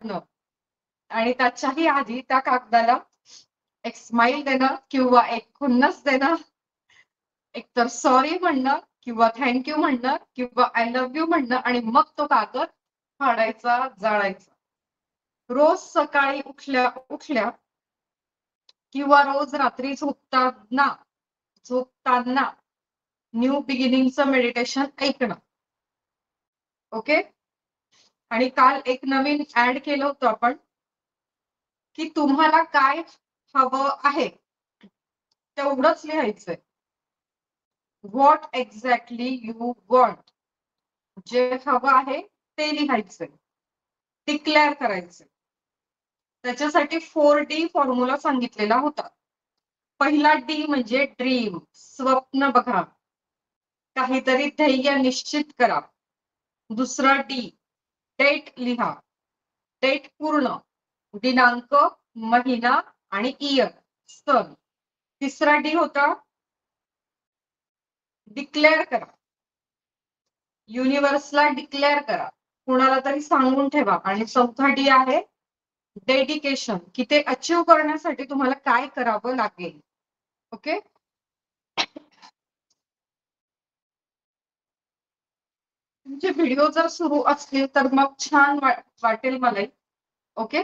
काढणं आणि त्याच्याही आधी त्या कागदाला एक स्माइल देणं किंवा एक खुन्नस देणं, एकतर सॉरी म्हणणं किंवा थँक्यू म्हणणं किंवा आय लव्ह यू म्हणणं आणि मग तो कागद फाडायचा, जाळायचा. रोज सकाळी उठल्या किंवा रोज रात्री झोपताना न्यू बिगिनिंगचं मेडिटेशन ऐकणं. ओके. आणि काल एक नवीन ऍड केलं होतं आपण की तुम्हाला काय हवं आहे तेवढंच लिहायचंय. व्हॉट एक्झॅक्टली यू वॉन्ट, जे हवं आहे ते लिहायचंय, डिक्लेअर करायचंय. त्याच्यासाठी 4D फॉर्म्युला सांगितलेला होता. पहिला डी म्हणजे ड्रीम, स्वप्न बघा, काहीतरी ध्येय निश्चित करा. दुसरा डी डेट लिहा, डेट पूर्ण, दिनांक, महिना आणि इयर, सन. तिसरा डी होता डिक्लेअर करा, युनिव्हर्सला डिक्लेअर करा, कुणाला तरी सांगून ठेवा. आणि चौथा डी आहे डेडिकेशन, की ते अचीव करण्यासाठी तुम्हाला काय करावं लागेल. ओके. तुमचे व्हिडिओ जर सुरू असतील तर मग छान वाटेल मलाही. ओके.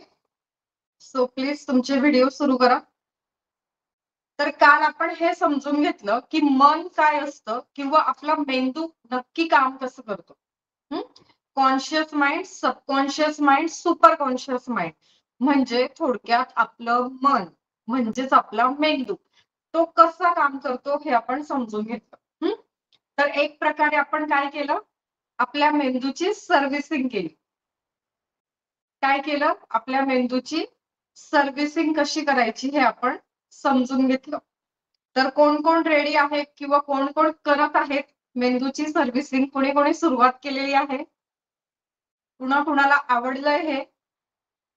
सो प्लीज तुमचे व्हिडिओ सुरू करा. तर काल आपण हे समजून घेतलं की मन काय असतं किंवा आपला मेंदू नक्की काम कसं करतो. Conscious mind, subconscious mind, super conscious mind. म्हणजे थोडक्यात आपलं मन म्हणजेच आपला मेंदू तो कसा काम करतो हे आपण समजून घेतलं. तर एक प्रकारे आपण काय केलं, आपल्या मेंदूची सर्व्हिसिंग केली. काय केलं, आपल्या मेंदूची सर्व्हिसिंग कशी करायची हे आपण समजून घेतलं. तर कोण कोण रेडी आहेत किंवा कोण कोण करत आहेत मेंदूची सर्व्हिसिंग? कोणी कोणी सुरुवात केलेली आहे? कुणाला आवडलंय हे?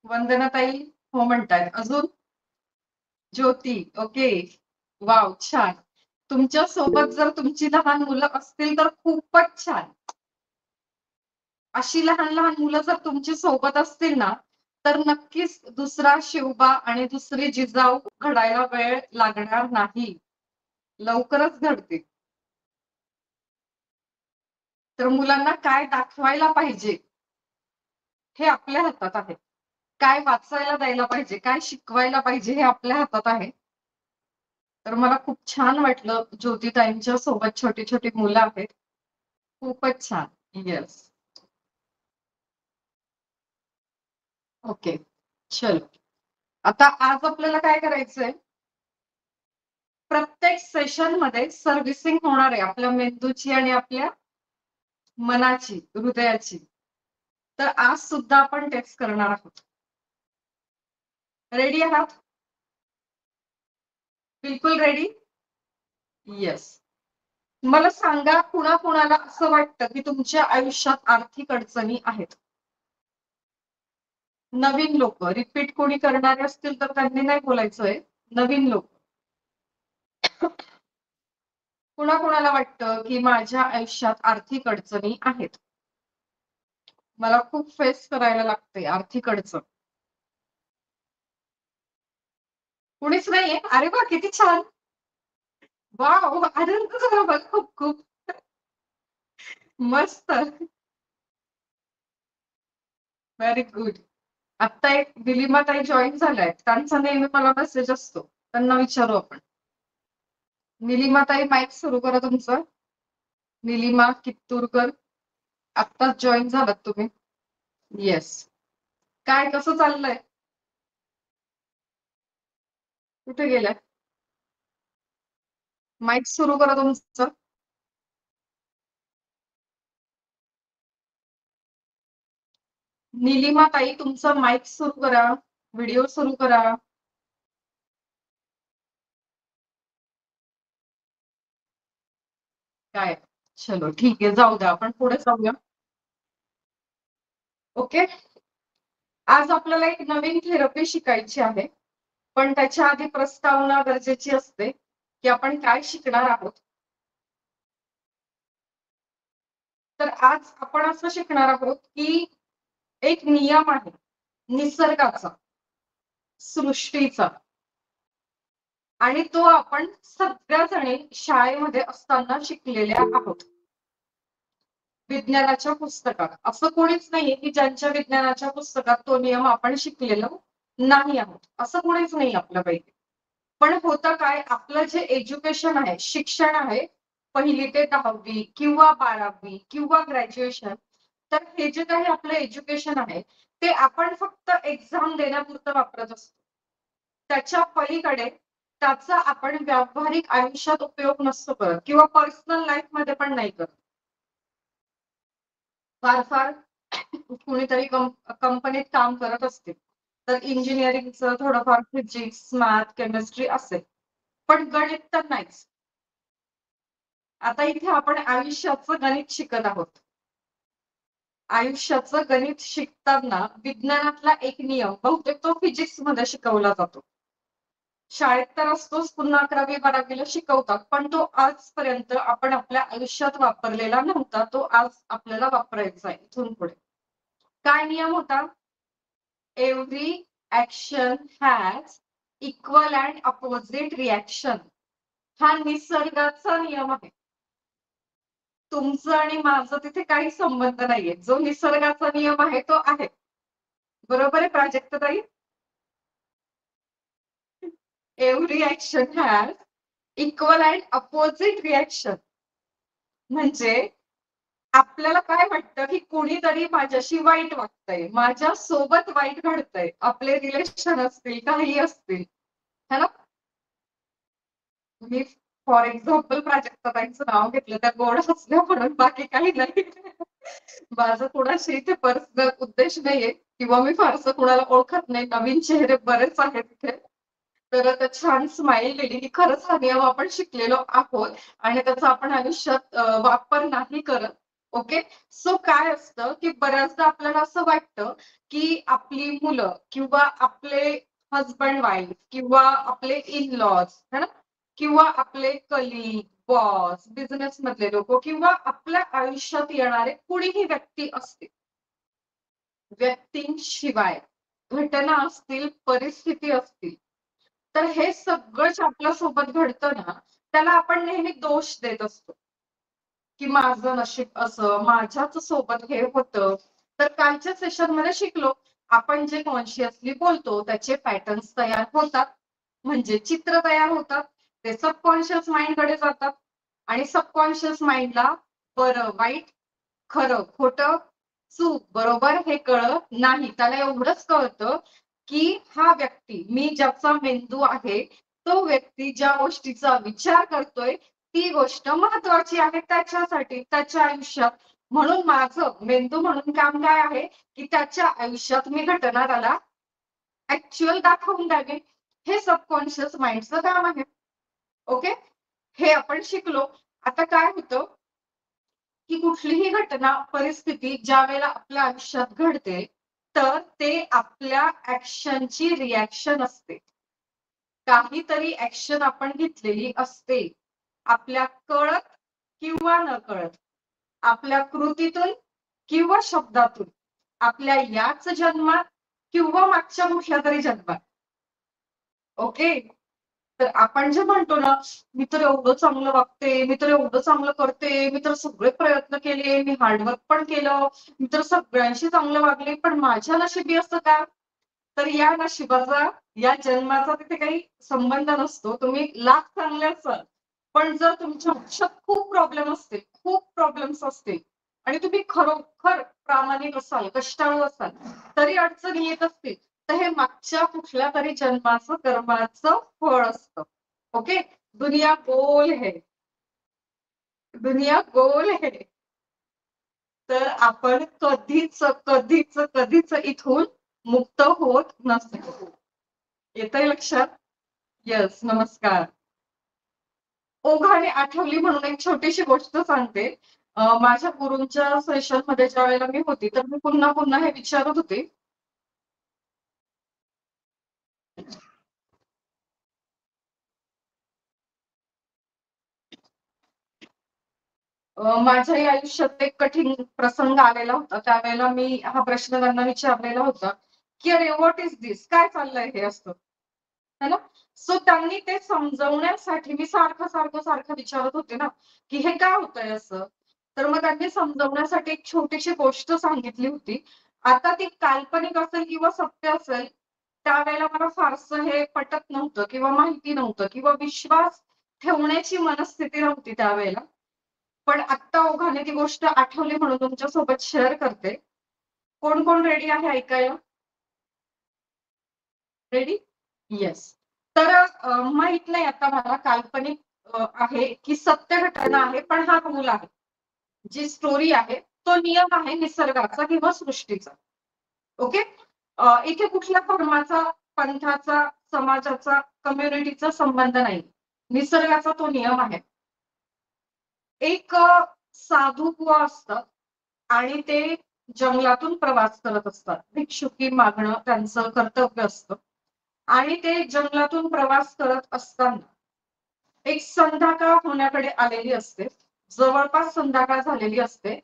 वंदनाताई हो म्हणतायत. अजून? ज्योती ओके, वाव छान. तुमच्या सोबत जर तुमची लहान मुलं असतील तर खूपच छान. अशी लहान लहान मुलं जर तुमची सोबत असतील ना तर नक्कीच दुसरा शिवबा आणि दुसरी जिजाऊ घडायला वेळ लागणार नाही, लवकरच घडते. तर मुलांना काय दाखवायला पाहिजे हे आपल्या हातात आहे. काय वाचायला द्यायला पाहिजे, काय शिकवायला पाहिजे हे आपल्या हातात आहे. तर मला खूप छान वाटलं, ज्योतिताईंच्या सोबत छोटी छोटी मुलं आहेत, खूपच छान. येस. ओके चलो. आता आज आपल्याला काय करायचंय, प्रत्येक सेशन मध्ये सर्व्हिसिंग होणार आहे आपल्या मेंदूची आणि आपल्या मनाची, हृदयाची. तर आज सुद्धा आपण टेस्ट करणार आहोत. रेडी आहात? बिलकुल रेडी? येस. मला सांगा, कुणाला असं वाटतं की तुमच्या आयुष्यात आर्थिक अडचणी आहेत? नवीन लोक, रिपीट कोणी करणारे असतील तर त्यांनी नाही बोलायचंय. नवीन लोक. कुणाला वाटतं की माझ्या आयुष्यात आर्थिक अडचणी आहेत, मला खूप फेस करायला लागते आर्थिक अडचण? कुणीच नाहीये? अरे वा, किती छान. वाव, आनंद झाला मला खूप खूप. मस्त. Very good. आता एक दिलीमाताई जॉईन झालाय, त्यांचा नेहमी मला मेसेज असतो, त्यांना विचारू आपण. निलिमाताई माईक सुरू करा तुमचं. निलिमा कित्तूरकर, आत्ताच जॉईन झालात तुम्ही. येस. काय कसं चाललंय? कुठे गेलाय? माईक सुरू करा तुमचं. निलिमाताई तुमचं माईक सुरू करा, व्हिडिओ सुरू करा. काय? चलो ठीक आहे, जाऊ द्या, आपण पुढे जाऊया. ओके. आज आपल्याला एक नवीन थेरपी शिकायची आहे, पण त्याच्या आधी प्रस्तावना गरजेची असते की आपण काय शिकणार आहोत. तर आज आपण असं शिकणार आहोत की एक नियम आहे निसर्गाचा, सृष्टीचा, आणि तो आपण सगळ्या जणी शाळेमध्ये असताना शिकलेल्या आहोत. विज्ञानाच्या पुस्तकात असं कोणीच नाहीये की ज्यांच्या विज्ञानाच्या पुस्तकात तो नियम आपण शिकलेलो नाही आहोत, असं कोणीच नाही आपल्यापैकी. पण होतं काय, आपलं जे एज्युकेशन आहे, शिक्षण आहे, 1ली ते 10वी किंवा 12वी किंवा ग्रॅज्युएशन, तर हे जे काही आपलं एज्युकेशन आहे ते आपण फक्त एक्झाम देण्यापुरतं वापरत असतो. त्याच्या पलीकडे त्याचा आपण व्यावहारिक आयुष्यात उपयोग नसतो करत किंवा पर्सनल लाईफ मध्ये पण नाही करत. फार फार कुणीतरी कंपनीत काम करत असतील तर इंजिनिअरिंगचं थोडंफार फिजिक्स, मॅथ, केमिस्ट्री असेल, पण गणित तर नाहीच. आता इथे आपण आयुष्याचं गणित शिकत आहोत. आयुष्याचं गणित शिकताना विज्ञानातला एक नियम बहुतेक तो फिजिक्स मध्ये शिकवला जातो. शाळेत तर असतोच, पुन्हा 11वी 12वीला शिकवतात, पण तो आजपर्यंत आपण आपल्या आयुष्यात वापरलेला नव्हता. तो आज आपल्याला वापरायचा आहे इथून पुढे. काय नियम होता? Every action has equal and opposite reaction. हा निसर्गाचा नियम आहे. तुमचं आणि माझं तिथे काही संबंध नाहीये. जो निसर्गाचा नियम आहे तो आहे. बरोबर आहे प्राजक्ताताई? Every action has equal and opposite reaction. म्हणजे आपल्याला काय वाटतं की कोणीतरी माझ्याशी वाईट वागतंय, माझ्या सोबत वाईट घडतंय, आपले रिलेशन असतील, काही असतील, है ना? मी फॉर एक्झाम्पल प्राजक्ताताईंचं नाव घेतलं त्या गोड हसल्या म्हणून, बाकी काही नाही. माझं कोणाशी इथे पर्सनल उद्देश नाहीये किंवा मी फारसं कोणाला ओळखत नाही. नवीन चेहरे बरेच आहेत इथे. तर आता छान स्माईल दिली की खरंच हा नियम आपण शिकलेलो आहोत आणि त्याचा आपण आयुष्यात वापर नाही करत. ओके. सो काय असतं की बऱ्याचदा आपल्याला असं वाटतं की आपली मुलं किंवा आपले हजबंड वाईफ किंवा आपले इन लॉज, है ना, किंवा आपले कलीग, बॉस, बिझनेस मधले लोक किंवा आपल्या आयुष्यात येणारे कुणीही व्यक्ती असतील, व्यक्तींशिवाय घटना असतील, परिस्थिती असतील, तर हे सगळं जे आपल्यासोबत घडतं ना, त्याला आपण नेहमी दोष देत असतो की माझं नशीब असं, माझ्याच सोबत हे होतं. तर कालच्या सेशनमध्ये शिकलो, आपण जे कॉन्शियसली बोलतो त्याचे पॅटर्न्स तयार होतात, म्हणजे चित्र तयार होतात, ते सबकॉन्शियस माइंडकडे जातात आणि सबकॉन्शियस माइंडला बरं वाईट, खरं खोटं, चूक बरोबर हे कळत नाही. त्याला एवढंच कळतं की हा व्यक्ती, मी ज्याचा मेंदू आहे, तो व्यक्ती ज्या गोष्टीचा विचार करतोय ती गोष्ट महत्वाची आहे त्याच्यासाठी, त्याच्या आयुष्यात. म्हणून माझं मेंदू म्हणून काम काय आहे की त्याच्या आयुष्यात मी घटना त्याला ऍक्च्युअल दाखवून द्यावी. हे सबकॉन्शियस माइंडचं काम आहे. ओके. हे आपण शिकलो. आता काय होतं की कुठलीही घटना, परिस्थिती ज्या वेळेला आपल्या आयुष्यात घडते, तर ते आपल्या ऍक्शनची रिॲक्शन असते. काहीतरी ऍक्शन आपण घेतलेली असते, आपल्या कळत किंवा नकळत, आपल्या कृतीतून किंवा शब्दातून, आपल्या याच जन्मात किंवा मागच्या कुठल्या तरी जन्मात. ओके. तर आपण जे म्हणतो ना, मी तर एवढं चांगलं वागते, मी तर एवढं चांगलं करते, मी तर सगळे प्रयत्न केले, मी हार्डवर्क पण केलं, मी तर सगळ्यांशी चांगलं वागले, पण माझ्या नशिबी असं का? तर या नशिबाचा, या जन्माचा तिथे काही संबंध नसतो. तुम्ही लाख चांगले असाल, पण जर तुमच्या आयुष्यात खूप प्रॉब्लेम असतील, खूप प्रॉब्लेम्स असतील आणि तुम्ही खरोखर प्रामाणिक असाल, कष्टाळू असाल, तरी अडचणी येत असतील, तर हे मागच्या कुठल्या तरी जन्माचं कर्माचं फळ असतं. ओके. दुनिया गोल है, दुनिया गोल है. तर आपण कधीच कधीच कधीच इथून मुक्त होत नसतो. येतंय लक्षात? येस. नमस्कार. ओघाने आठवली म्हणून एक छोटीशी गोष्ट सांगते. माझ्या गुरूंच्या सेशन मध्ये ज्या वेळेला मी होती, तर मी पुन्हा पुन्हा हे विचारत होते. माझ्याही आयुष्यात एक कठीण प्रसंग आलेला होता. त्यावेळेला मी हा प्रश्न त्यांना विचारलेला होता की अरे व्हॉट इज दिस, काय चाललंय हे असतं, है ना. सो त्यांनी ते समजवण्यासाठी मी सारखं विचारत होते ना, की हे काय होतंय असं. तर मग त्यांनी समजवण्यासाठी एक छोटीशी गोष्ट सांगितली होती. आता ती काल्पनिक असेल किंवा सत्य असेल, त्यावेळेला मला फारसं हे पटत नव्हतं किंवा माहिती नव्हतं किंवा विश्वास ठेवण्याची मनस्थिती नव्हती त्यावेळेला. पण आत्ता ओघाने ती गोष्ट आठवली म्हणून तुमच्यासोबत शेअर करते. कोण कोण रेडी आहे ऐकायला? रेडी? येस. तर माहित नाही आता मला काल्पनिक आहे की सत्य घटना आहे, पण हा रूल आहे. जी स्टोरी आहे तो नियम आहे निसर्गाचा किंवा सृष्टीचा. ओके. इथे कुठल्या धर्माचा, पंथाचा, समाजाचा, कम्युनिटीचा संबंध नाही. निसर्गाचा तो नियम आहे. एक साधू बुवा असतात आणि ते जंगलातून प्रवास करत असतात. भिक्षुकी मागणं त्यांचं कर्तव्य असतं. आणि ते जंगलातून प्रवास करत असताना एक संध्याकाळ होण्याकडे आलेली असते. जवळपास संध्याकाळ झालेली असते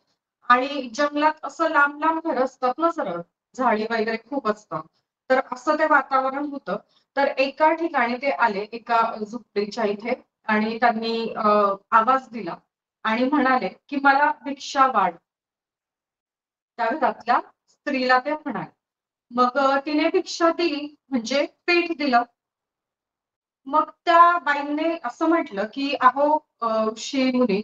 आणि जंगलात असं लांब लांब घरं असतात ना सरळ, झाडी वगैरे खूप असतात. तर असं ते वातावरण होतं. तर एका ठिकाणी ते आले एका झोपडीच्या इथे आणि त्यांनी आवाज दिला आणि म्हणाले की मला भिक्षा वाढ. त्या घरातल्या स्त्रीला ते म्हणाले. मग तिने भिक्षा दिली म्हणजे पीठ दिलं. मग त्या बाईंनी असं म्हटलं की अहो ऋषी मुनी,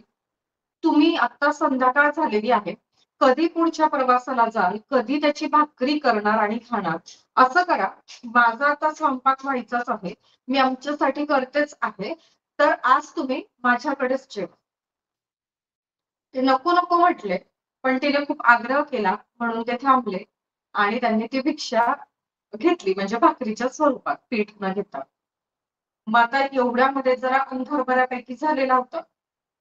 तुम्ही आता संध्याकाळ झालेली आहे. कधी पुढच्या प्रवासाला जाल, कधी त्याची भाकरी करणार आणि खाणार. असं करा, माझा आता स्वयंपाक व्हायचाच आहे. मी आमच्यासाठी करतेच आहे. तर आज तुम्ही माझ्याकडेच जेवा. ते नको नको म्हटले, पण तिने खूप आग्रह केला म्हणून ते थांबले आणि त्यांनी ती भिक्षा घेतली म्हणजे भाकरीच्या स्वरूपात, पीठ न घेता. मग आता एवढ्यामध्ये जरा अंधार बऱ्यापैकी झालेला होता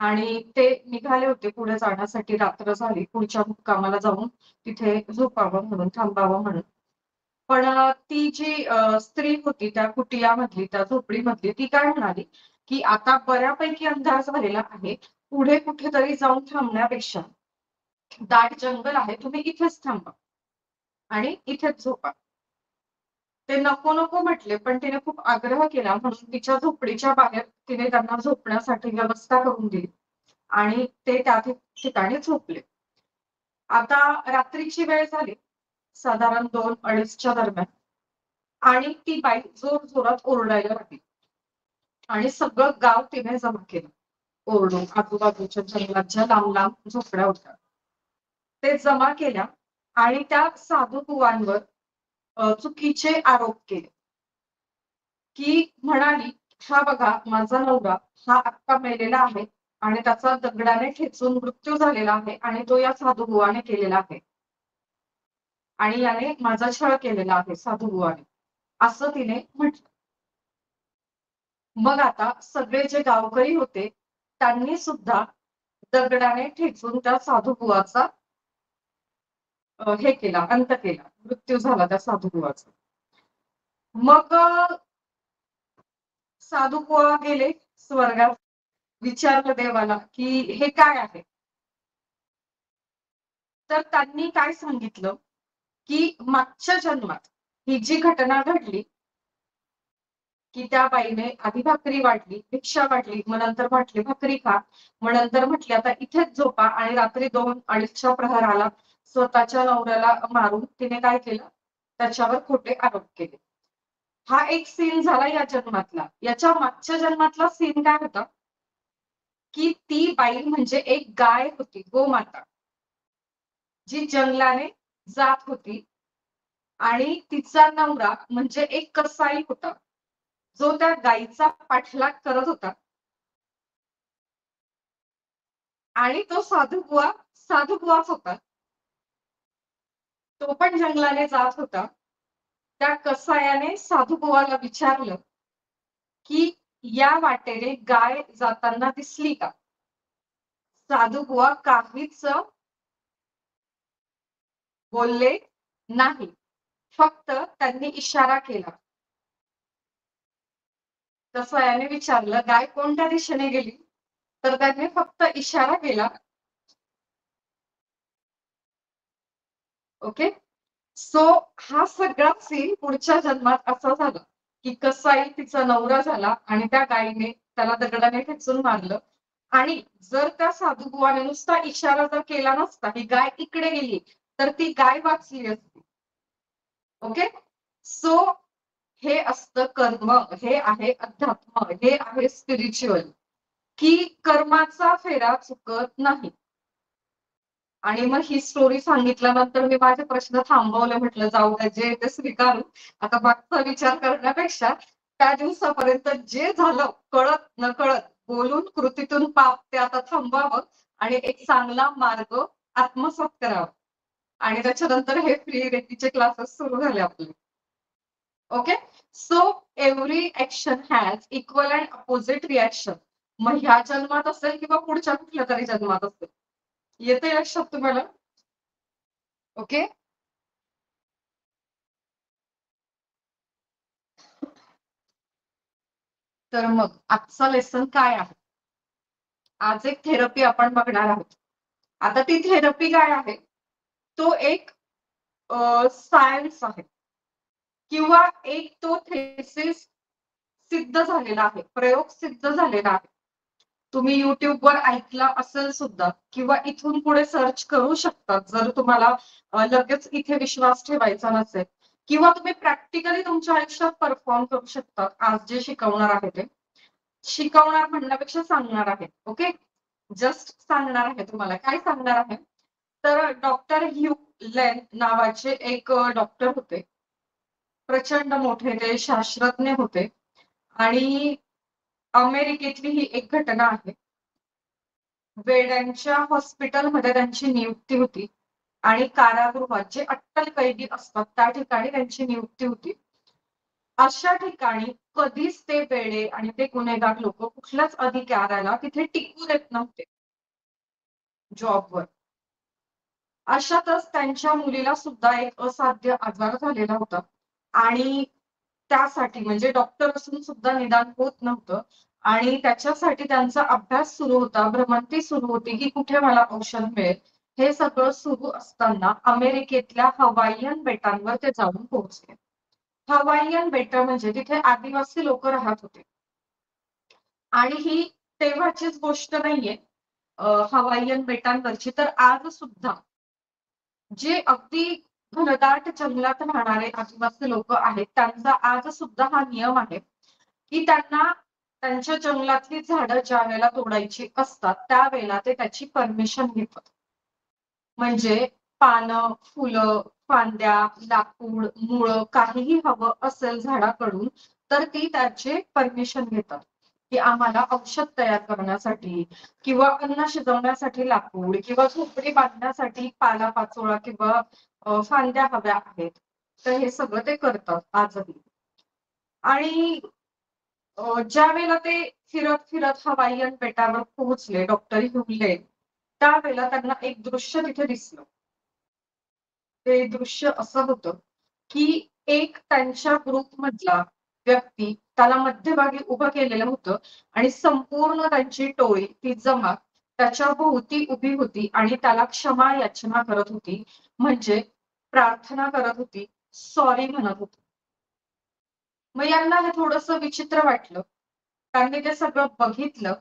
आणि ते निघाले होते पुढे जाण्यासाठी. रात्र झाली, पुढच्या मुक्कामाला जाऊन तिथे झोपावं म्हणून, थांबावं म्हणून. पण ती जी स्त्री होती त्या कुटियामधली, त्या झोपडीमधली, ती काय म्हणाली की आता बऱ्यापैकी अंधार झालेला आहे, पुढे कुठेतरी जाऊन थांबण्यापेक्षा दाट जंगल आहे, तुम्ही इथेच थांबा आणि इथेच झोपा. ते नको नको म्हटले, पण तिने खूप आग्रह केला म्हणून तिच्या झोपडीच्या बाहेर तिने त्यांना झोपण्यासाठी व्यवस्था करून दिली आणि ते त्या ठिकाणी झोपले. आता रात्रीची वेळ झाली, साधारण 2-2:30च्या दरम्यान, आणि ती बाई जोर जोरात ओरडायला लागली आणि सगळं गाव तिने जमा केलं ओरडून. आजूबाजूच्या जंगलात ज्या लांब लांब झोपड्या होत्या ते जमा केल्या आणि त्या साधू बुवांवर चुकीचे आरोप केले. की म्हणाली, हा बघा माझा नवरा हा आत्ता मेलेला आहे आणि त्याचा दगडाने ठेचून मृत्यू झालेला आहे आणि तो या साधूबुवाने केलेला आहे आणि याने माझा छळ केलेला आहे साधूबुवाने, असं तिने म्हटलं. मग आता सगळे जे गावकरी होते त्यांनी सुद्धा दगडाने ठेचून त्या साधूबुवाचा हे केला, अंत केला. मृत्यू झाला त्या साधूबुवाचा. मग साधूबुवा गेले स्वर्गात. विचारलं देवाला की हे काय आहे. तर त्यांनी काय सांगितलं की मागच्या जन्मात ही जी घटना घडली की त्या बाईने आधी भाकरी वाटली, भिक्षा वाटली, मग नंतर म्हटली भाकरी खा, मग नंतर म्हटली आता इथेच झोपा आणि रात्री 2-2:30च्या प्रहराला स्वतःच्या नवऱ्याला मारून तिने काय केलं, त्याच्यावर खोटे आरोप केले. हा एक सीन झाला या जन्मातला. याच्या मागच्या जन्मातला सीन काय होता की ती बाई म्हणजे एक गाय होती, गोमाता, जी जंगलाने जात होती आणि तिचा नवरा म्हणजे एक कसाई होता जो त्या गायीचा पाठलाग करत होता आणि तो साधूबुवाच होता. तो पण जंगलाने जात होता. त्या कसायाने साधूबुवाला विचारलं की या वाटेने गाय जाताना दिसली का. साधूबुवा काहीच बोलले नाही, फक्त त्यांनी इशारा केला. कसायाने विचारलं गाय कोणत्या दिशेने गेली, तर त्यांनी फक्त इशारा केला. ओके. सो हा सगळा सीन पुढच्या जन्मात असा झाला की कसाई तिचा नवरा झाला आणि त्या गायीने त्याला दगडाने ठेचून मारलं. आणि जर त्या साधूबुवाने नुसता इशारा जर केला नसता ही गाय इकडे गेली तर ती गाय वाचली असती. ओके. सो हे असतं कर्म, हे आहे अध्यात्म, हे आहे स्पिरिच्युअल, की कर्माचा फेरा चुकत नाही. आणि मग ही स्टोरी सांगितल्यानंतर मी माझे प्रश्न थांबवले, म्हटलं जाऊ द्या जे ते स्वीकारू. आता मागचा विचार करण्यापेक्षा त्या दिवसापर्यंत जे झालं कळत नकळत बोलून कृतीतून पाप ते आता थांबवावं आणि एक चांगला मार्ग आत्मसात करावा. आणि त्याच्यानंतर हे फ्री रेकीचे क्लासेस सुरू झाले आपले. Okay. So every action has equal and opposite reaction. मग ह्या जन्मात असेल किंवा पुढच्या कुठल्या तरी जन्मात असेल. येते लक्षात तुम्हाला? ओके. तर मग आजचा लेसन काय आहे? आज एक थेरपी आपण बघणार आहोत. आता ती थेरपी काय आहे? तो एक सायन्स आहे किंवा एक तो थेसिस सिद्ध झालेला आहे, प्रयोग सिद्ध झालेला आहे. तुम्ही युट्यूबवर ऐकला असेल सुद्धा किंवा इथून पुढे सर्च करू शकता जर तुम्हाला लगेच इथे विश्वास ठेवायचा नसेल, किंवा तुम्ही प्रॅक्टिकली तुमच्या आयुष्यात परफॉर्म करू शकता. आज जे शिकवणार आहे ते शिकवणार म्हणण्यापेक्षा सांगणार आहे. ओके. जस्ट सांगणार आहे. तुम्हाला काय सांगणार आहे? तर डॉक्टर ह्यू लेन नावाचे एक डॉक्टर होते. प्रचंड मोठे ते शास्त्रज्ञ होते आणि अमेरिकेतली ही एक घटना आहे. वेड्यांच्या हॉस्पिटलमध्ये त्यांची नियुक्ती होती आणि कारागृहात जे अट्टल कैदी असतात त्या ठिकाणी त्यांची नियुक्ती होती. अशा ठिकाणी कधीच ते वेडे आणि ते गुन्हेगार लोक कुठल्याच अधिकाऱ्याला तिथे टिकू देत नव्हते जॉबवर. अशातच त्यांच्या मुलीला सुद्धा एक असाध्य आजार झालेला होता आणि त्यासाठी म्हणजे डॉक्टर असून सुद्धा निदान होत नव्हतं आणि त्याच्यासाठी त्यांचा अभ्यास सुरू होता, भ्रमंती सुरू होती की कुठे मला औषध मिळेल. हे सगळं सुरू असताना अमेरिकेतल्या हवाईयन बेटांवर ते जाऊन पोहोचले. हवाईयन बेट म्हणजे तिथे आदिवासी लोक राहत होते आणि ही तेव्हाचीच गोष्ट नाहीये. हवाईयन बेटांवरची तर आज सुद्धा जे अगदी घनदाट जंगलात राहणारे आदिवासी लोक आहेत त्यांचा आज सुद्धा हा नियम आहे की त्यांना त्यांच्या जंगलातली झाडं ज्या वेळेला तोडायची असतात त्यावेळेला ते त्याची परमिशन घेतात. म्हणजे पानं, फुलं, फांद्या, लाकूड, मुळं काहीही हवं असेल झाडाकडून तर ती त्याचे परमिशन घेतात की आम्हाला औषध तयार करण्यासाठी किंवा अन्न शिजवण्यासाठी लाकूड किंवा झोपडी बांधण्यासाठी पालापाचोळा किंवा फांद्या हव्या आहेत. तर हे सगळं ते करतात आजही. आणि ज्या वेळेला ते फिरत फिरत हवाईयन बेटावर पोहोचले डॉक्टर ह्युले, त्यावेळेला त्यांना एक दृश्य तिथे दिसलं. ते दृश्य असं होतं की एक त्यांच्या ग्रुपमधला व्यक्ती त्याला मध्यभागी उभं केलेलं होतं आणि संपूर्ण त्यांची टोळी ती जमात त्याच्या भोवती उभी होती आणि त्याला क्षमा याचना करत होती, म्हणजे प्रार्थना करत होती, सॉरी म्हणत होती. मग यांना हे थोडंसं विचित्र वाटलं. त्यांनी ते सगळं बघितलं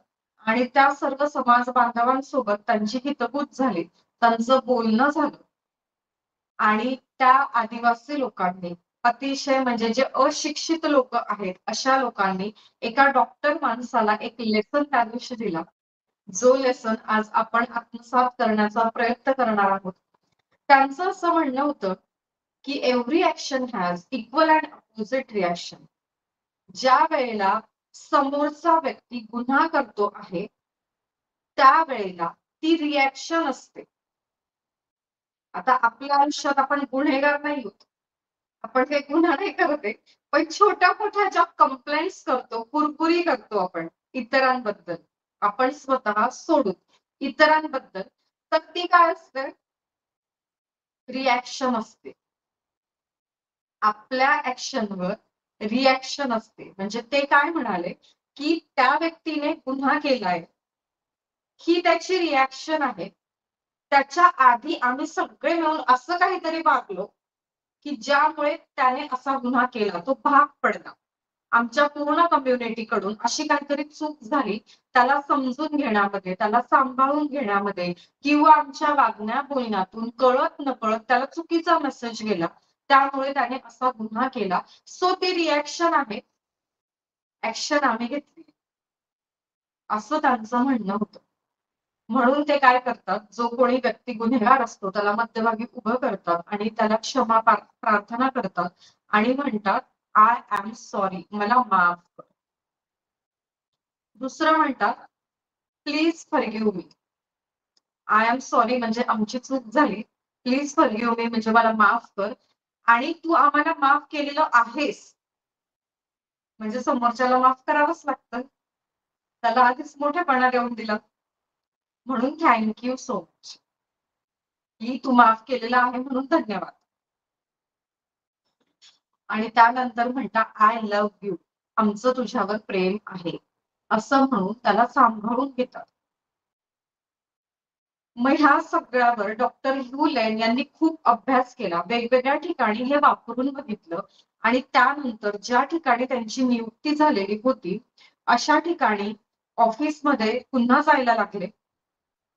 आणि त्या सर्व समाज बांधवांसोबत त्यांची हितगुज झाली. त्यांचं बोलणं झालं. आणि त्या आदिवासी लोकांनी अतिशय म्हणजे जे अशिक्षित लोक आहेत अशा लोकांनी एका डॉक्टर माणसाला एक लेसन त्या दिवशी दिला. जो लेसन आज आपण आत्मसात करण्याचा प्रयत्न करणार आहोत. त्यांचं असं म्हणणं होतं की every action has equal and opposite reaction. ज्या वेळेला समोरचा व्यक्ती गुन्हा करतो आहे त्यावेळेला ती रिॲक्शन असते. आता आपल्या आयुष्यात आपण गुन्हेगार नाही आहोत. आपण काही गुन्हा नाही करत आहे. पण छोट्या मोठ्या ज्या कंप्लेंट्स करतो, कुरकुरी करतो आपण इतरांबद्दल, आपण स्वतः सोडून इतरांबद्दल, तर ती काय असते? रिॲक्शन असते. आपल्या ऍक्शनवर रिॲक्शन असते. म्हणजे ते काय म्हणाले की त्या व्यक्तीने गुन्हा केलाय ही त्याची रिॲक्शन आहे. त्याच्या आधी आम्ही सगळे मिळून असं काहीतरी वागलो की ज्यामुळे त्याने असा गुन्हा केला, तो भाग पडला. आमच्या पूर्ण कम्युनिटीकडून अशी काहीतरी चूक झाली, त्याला समजून घेण्यामध्ये, त्याला सांभाळून घेण्यामध्ये किंवा आमच्या वागण्या बोलण्यातून कळत नकळत त्याला चुकीचा मेसेज गेला, त्यामुळे त्याने असा गुन्हा केला. सो ती रिॲक्शन आहे, ऍक्शन आम्ही घेतली, असं त्यांचं म्हणणं होतं. म्हणून ते काय करतात, जो कोणी व्यक्ती गुन्हेगार असतो त्याला मध्यभागी उभं करतात आणि त्याला क्षमा प्रार्थना करतात आणि म्हणतात आय एम सॉरी, मला माफ कर. दुसरं म्हणतात please forgive me. I am sorry म्हणजे आमची चूक झाली, प्लीज फॉरगिव्ह मी म्हणजे मला माफ कर, आणि तू आम्हाला माफ केलेलं आहेस म्हणजे समोरच्याला माफ करावंच लागतं, त्याला आधीच मोठेपणा देऊन दिला, म्हणून थँक्यू सो मच, की तू माफ केलेला आहे म्हणून धन्यवाद. आणि त्यानंतर म्हणता आय लव्ह यू, आमचं तुझ्यावर प्रेम आहे, असं म्हणून त्याला सांभाळून घेतात. मग ह्या सगळ्यावर डॉक्टर ह्यू लेन यांनी खूप अभ्यास केला, वेगवेगळ्या ठिकाणी हे वापरून बघितलं आणि त्यानंतर ज्या ठिकाणी त्यांची नियुक्ती झालेली होती अशा ठिकाणी ऑफिसमध्ये पुन्हा जायला लागले.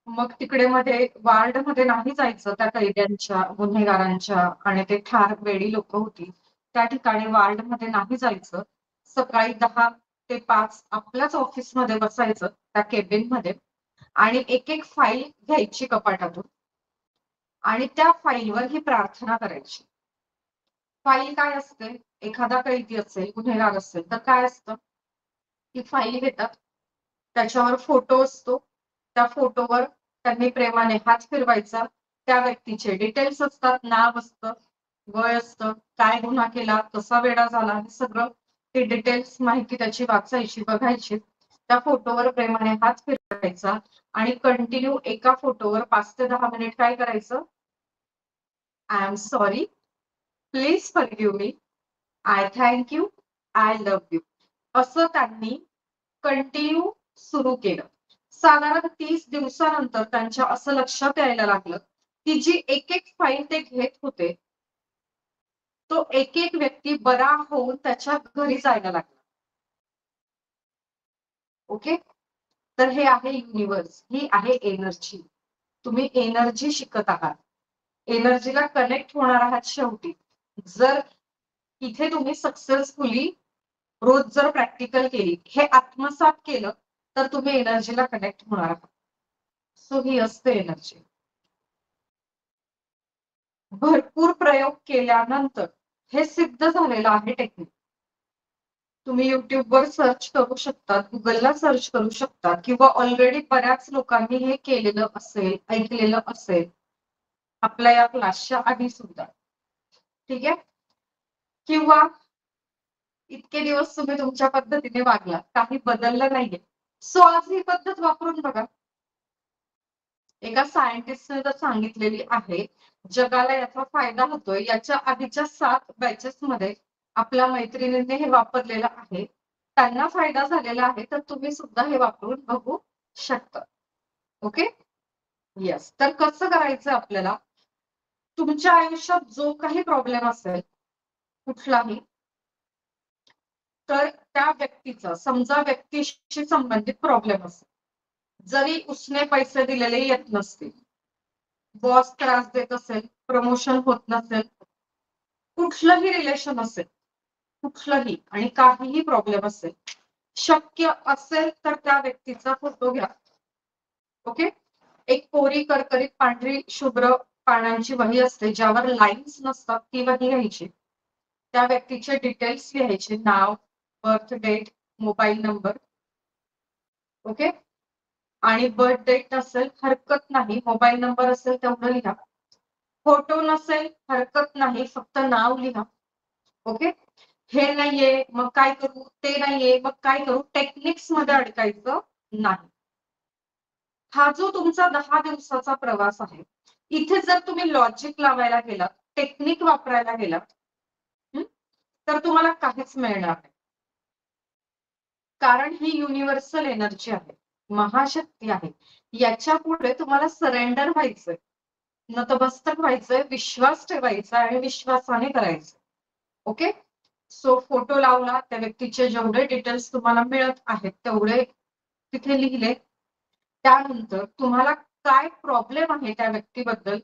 मग तिकडे मध्ये वार्डमध्ये नाही जायचं त्या कैद्यांच्या, गुन्हेगारांच्या, आणि ते ठार वेडी लोक होती त्या ठिकाणी वार्डमध्ये नाही जायचं. सकाळी 10 ते 5 आपल्याच ऑफिसमध्ये बसायचं त्या केबिन मध्ये आणि एक एक फाईल घ्यायची कपाटातून आणि त्या फाईलवर ही प्रार्थना करायची. फाईल काय असते, एखादा कैदी असेल, गुन्हेगार असेल तर काय असतं, ती फाईल घेतात, त्याच्यावर फोटो असतो, त्या फोटोवर त्यांनी प्रेमाने हात फिरवायचा, त्या व्यक्तीचे डिटेल्स असतात, नाव असतं, वय असतं, काय गुन्हा केला, कसा वेडा झाला, हे सगळं ते डिटेल्स माहिती त्याची वाचायची, बघायची, त्या फोटोवर प्रेमाने हात फिरवायचा आणि कंटिन्यू एका फोटोवर 5 ते 10 मिनिट काय करायचं, I am sorry, please forgive me, I thank you, I love you, असं त्यांनी कंटिन्यू सुरू केलं. साधारण 30 दिवसानंतर त्यांच्या असं लक्षात यायला लागलं की जी एक एक फाईल ते घेत होते तो एक एक व्यक्ती बरा होऊन त्याच्या घरी जायला लागला. ओके, तर हे आहे युनिव्हर्स, ही आहे एनर्जी. तुम्ही एनर्जी शिकत आहात, एनर्जीला कनेक्ट होणार आहात. शेवटी जर इथे तुम्ही सक्सेसफुली रोज जर प्रॅक्टिकल केली, हे आत्मसात केलं, तर तुम्ही एनर्जीला कनेक्ट होणार आहात. सो ही असते एनर्जी. भरपूर प्रयोग केल्यानंतर हे सिद्ध झालेलं आहे टेक्निक. तुम्ही युट्यूबवर सर्च करू शकता, गुगलला सर्च करू शकता, किंवा ऑलरेडी बऱ्याच लोकांनी हे केलेलं असेल, ऐकलेलं असेल आपल्या या क्लासच्या आधी सुद्धा. ठीक आहे, किंवा इतके दिवस तुम्ही तुमच्या पद्धतीने वागला, काही बदललं नाहीये, सो आज ही पद्धत वापरून बघा. एका सायंटिस्टने तर सांगितलेली आहे, जगाला याचा फायदा होतोय. याच्या आधीच्या 7 बॅचेस मध्ये आपल्या मैत्रिणींनी हे वापरलेलं आहे, त्यांना फायदा झालेला आहे, तर तुम्ही सुद्धा हे वापरून बघू शकता. Okay, yes. तर कसं करायचं आपल्याला, तुमच्या आयुष्यात जो काही प्रॉब्लेम असेल कुठलाही, तर त्या व्यक्तीचा, समजा व्यक्तीशी संबंधित प्रॉब्लेम असेल, जरी उसने पैसे दिलेले येत नसतील, बॉस त्रास देत असेल, प्रमोशन होत नसेल, कुठलंही रिलेशन असेल, कुठलंही आणि काहीही प्रॉब्लेम असेल, शक्य असेल तर त्या व्यक्तीचा फोटो घ्या. ओके, एक कोरी करकरीत पांढरी शुभ्र पानांची वही असते ज्यावर लाईन्स नसतात, ती वही घ्यायची, त्या व्यक्तीचे डिटेल्स लिहायचे, नाव, birth date, mobile number. Okay, आणि बर्थ डेट नसेल हरकत नाही, मोबाईल नंबर असेल तेवढं लिहा, फोटो नसेल हरकत नाही, फक्त नाव लिहा. ओके, हे नाहीये मग काय करू, ते नाहीये मग काय करू, टेक्निक्स मध्ये अडकायचं नाही. हा जो तुमचा 10 दिवसाचा प्रवास आहे, इथे जर तुम्ही लॉजिक लावायला गेलात, टेक्निक वापरायला गेलात, तर तुम्हाला काहीच मिळणार नाही. कारण ही युनिव्हर्सल एनर्जी आहे, महाशक्ती आहे, याच्या पुढे तुम्हाला सरेंडर व्हायचंय. नतमस्तक व्हायचंय, विश्वास ठेवायचा आणि विश्वासाने करायचं. ओके. सो फोटो लावला, त्या व्यक्तीचे जेवढे डिटेल्स तुम्हाला मिळत आहेत तेवढे तिथे लिहिले. त्यानंतर तुम्हाला काय प्रॉब्लेम आहे त्या व्यक्तीबद्दल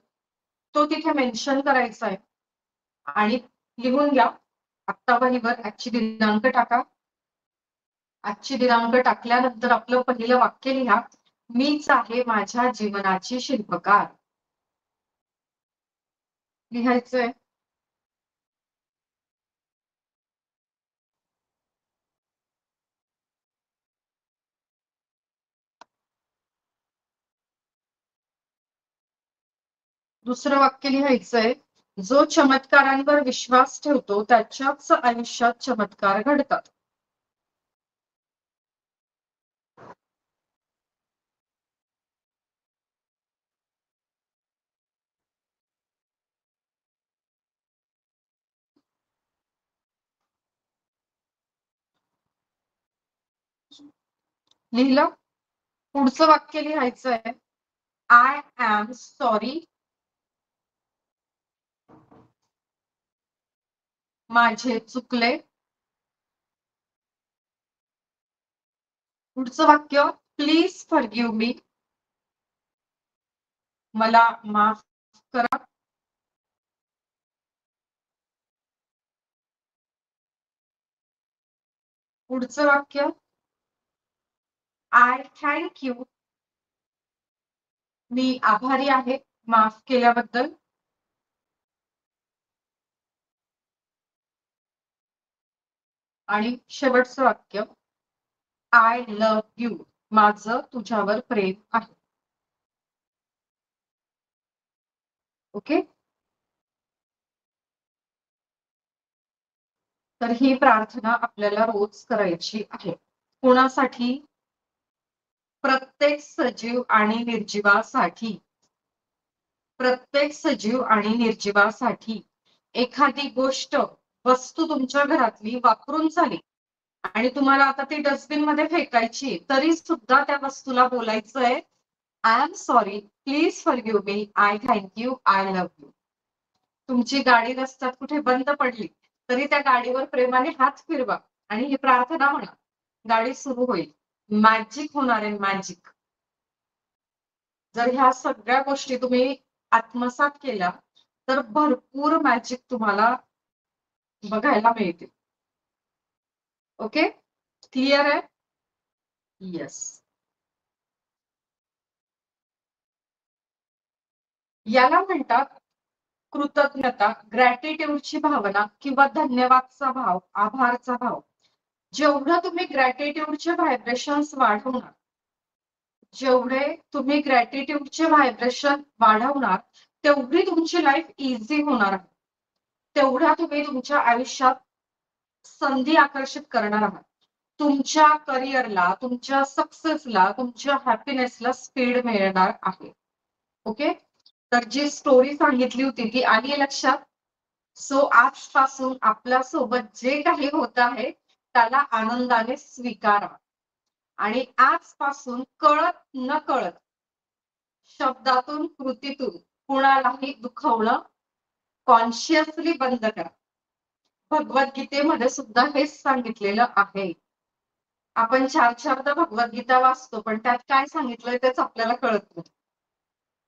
तो तिथे मेन्शन करायचा आहे आणि लिहून घ्या. आत्ता वहीवर आजची दिनांक टाका. आजची दिनांक टाकल्यानंतर आपलं पहिलं वाक्य लिहा, मीच आहे माझ्या जीवनाची शिल्पकार. लिहायचंय. दुसरं वाक्य लिहायचंय, जो चमत्कारांवर विश्वास ठेवतो त्याच्याच आयुष्यात चमत्कार घडतात. लिहिलं. पुढचं वाक्य लिहायचंय, आय एम सॉरी, माझे चुकले. पुढचं वाक्य, प्लीज फॉरगिव्ह मी, मला माफ करा. पुढचं वाक्य, आय थँक यू, मी आभारी आहे माफ केल्याबद्दल. आणि शेवटचं वाक्य, आय लव्ह यू, माझं तुझ्यावर प्रेम आहे. ओके. तर ही प्रार्थना आपल्याला रोज करायची आहे. कोणासाठी? प्रत्येक सजीव आणि निर्जीवासाठी. प्रत्येक सजीव आणि निर्जीवासाठी. एखादी गोष्ट, वस्तू तुमच्या घरातली वापरून झाली आणि तुम्हाला आता ती डस्टबिन मध्ये फेकायची, तरी सुद्धा त्या वस्तूला बोलायचंय, I am sorry, please forgive me, I thank you, I love you. तुमची गाडी रस्त्यात कुठे बंद पडली तरी त्या गाडीवर प्रेमाने हात फिरवा आणि ही प्रार्थना म्हणा, गाडी सुरू होईल. मॅजिक होणार आहे, मॅजिक. जर ह्या सगळ्या गोष्टी तुम्ही आत्मसात केल्या तर भरपूर मॅजिक तुम्हाला बघायला मिळतील. ओके. क्लिअर आहे? येस. याला म्हणतात कृतज्ञता, ग्रॅटिट्यूडची भावना किंवा धन्यवादचा भाव, आभारचा भाव. जेवढं तुम्ही ग्रॅटिट्यूडचे व्हायब्रेशन्स वाढवणार, जेवढे तुम्ही ग्रॅटिट्यूडचे व्हायब्रेशन वाढवणार तेवढी तुमची लाईफ इझी होणार आहे. तेवढ्या तुम्ही तुमच्या आयुष्यात संधी आकर्षित करणार आहात. तुमच्या करिअरला, तुमच्या सक्सेसला, तुमच्या हॅपीनेसला स्पीड मिळणार आहे. ओके. तर जी स्टोरी सांगितली होती ती आली लक्षात. सो आजपासून आपल्या सोबत जे काही होत आहे त्याला आनंदाने स्वीकारा आणि आजपासून कळत न कळत शब्दातून, कृतीतून कुणालाही दुखवणं कॉन्शियसली बंद करा. भगवद्गीतेमध्ये सुद्धा हेच सांगितलेलं आहे. आपण 4-4दा भगवद्गीता वाचतो पण त्यात काय सांगितलंय तेच आपल्याला कळत नाही.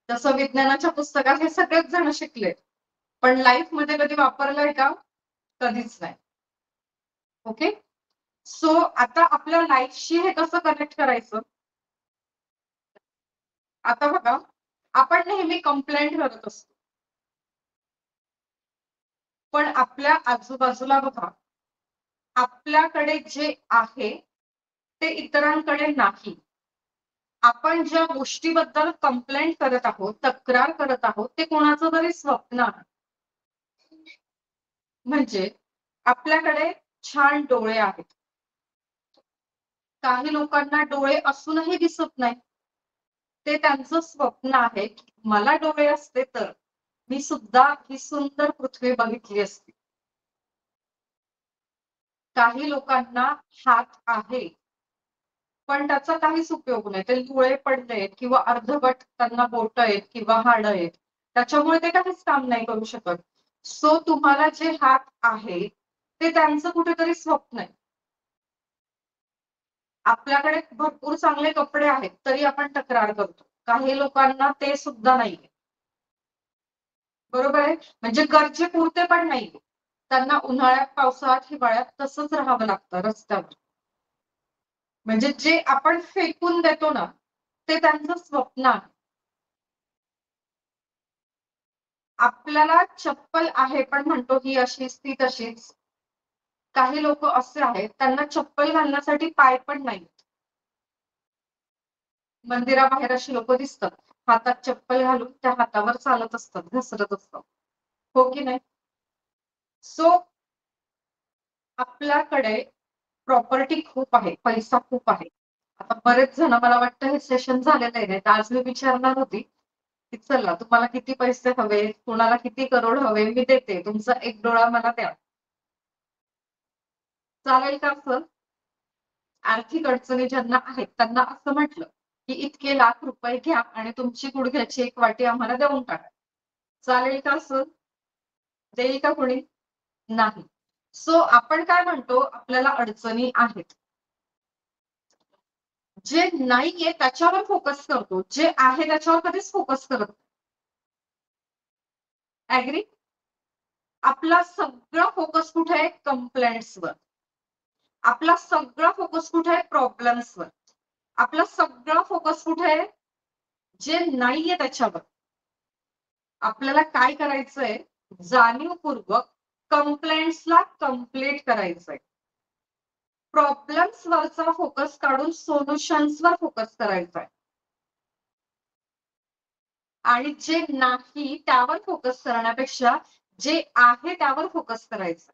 तसं विज्ञानाच्या पुस्तकात हे सगळेच जण शिकले पण लाईफ मध्ये कधी वापरलंय का? कधीच नाही. ओके. सो आता आपल्या लाईफशी हे कसं कनेक्ट करायचं? आता बघा, आपण नेहमी कंप्लेंट करत असतो पण आपल्या आजूबाजूला बघा, आपल्याकडे जे आहे ते इतरांकडे नाही. आपण ज्या गोष्टीबद्दल कंप्लेंट करत आहोत, तक्रार करत आहोत, ते कोणाचं तरी स्वप्न आहे. म्हणजे आपल्याकडे छान डोळे आहेत, काही लोकांना डोळे असूनही दिसत नाही. ते त्यांचं स्वप्न आहे की मला डोळे असते तर मी सुद्धा ही सुंदर पृथ्वी बघितली असती. काही लोकांना हात आहे पण त्याचा काहीच उपयोग नाही. ते डोळे पडलेत किंवा अर्धवट त्यांना बोट आहेत किंवा हाड आहेत त्याच्यामुळे ते काहीच काम नाही करू शकत. सो तुम्हाला जे हात आहे ते त्यांचं कुठेतरी स्वप्न आहे. आपल्याकडे भरपूर चांगले कपडे आहेत तरी आपण तक्रार करतो. काही लोकांना ते सुद्धा नाहीये. बरोबर आहे? म्हणजे गरजेपुरते पण नाहीये. त्यांना उन्हाळ्यात, पावसाळ्यात, हिवाळ्यात तसंच राहावं लागतं रस्त्यावर. म्हणजे जे आपण फेकून देतो ना, ते त्यांचं स्वप्न आहे. आपल्याला चप्पल आहे पण म्हणतो ही अशीच ती तशीच. काही लोक असे आहेत त्यांना चप्पल घालण्यासाठी पाय पण नाहीत. मंदिराबाहेर अशी लोक दिसतात. हातात चप्पल घालून त्या हातावर चालत असतात, घसरत असतात. हो की नाही? सो आपल्याकडे प्रॉपर्टी खूप आहे, पैसा खूप आहे. आता बरेच जण मला वाटतं हे सेशन झालेलं आहे. तर आज मी विचारणार होती, की चला तुम्हाला किती पैसे हवे, कोणाला किती करोड हवे, मी देते. तुमचा एक डोळा मला द्या. चालेल का सर? आर्थिक अडचणी ज्यांना आहेत त्यांना असं म्हटलं, की इतके लाख रुपये घ्या आणि तुमची गुडघ्याची एक वाटी आम्हाला देऊन टाका. चालेल का सर? देईल का कोणी? नाही. सो आपण काय म्हणतो, आपल्याला अडचणी आहेत. जे नाहीये त्याच्यावर फोकस करतो. जे आहे त्याच्यावर कधीच फोकस करत नाही. ॲग्री? आपला सगळा फोकस कुठे आहे? कंप्लेंट्सवर. आपला सगळा फोकस कुठे आहे? प्रॉब्लेम्सवर. आपला सगळा फोकस कुठे आहे? जे नाहीये त्याच्यावर. आपल्याला काय करायचंय? जाणीवपूर्वक कंप्लेंट्सला कंप्लीट करायचंय. प्रॉब्लेम्सवरचा फोकस काढून सोल्युशन्सवर फोकस करायचा आहे. आणि जे नाही त्यावर फोकस करण्यापेक्षा जे आहे त्यावर फोकस करायचं.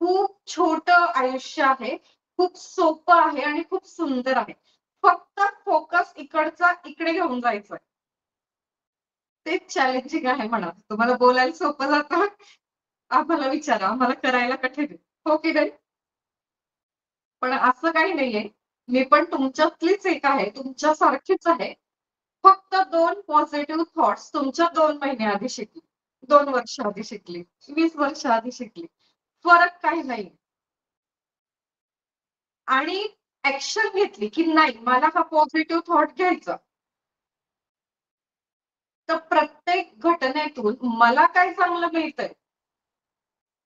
खूप छोटं आयुष्य आहे, खूप सोपं आहे आणि खूप सुंदर आहे. फक्त फोकस इकडचा इकडे घेऊन जायचं. तेच चॅलेंजिंग आहे म्हणा. तुम्हाला बोलायला सोपं जातं. आम्हाला विचारा, आम्हाला करायला कठीण आहे. हो की नाही? पण असं काही नाहीये. मी पण तुमच्यातलीच एक आहे, तुमच्यासारखीच आहे. फक्त 2 पॉझिटिव्ह थॉट्स तुमच्या 2 महिने आधी शिकली. 2 वर्ष आधी शिकली. 20 वर्ष आधी शिकली. फरक काही नाही. आणि ॲक्शन घेतली, की नाही मला हा पॉझिटिव्ह थॉट घ्यायचा. तर प्रत्येक घटनेतून मला काय चांगलं मिळतंय?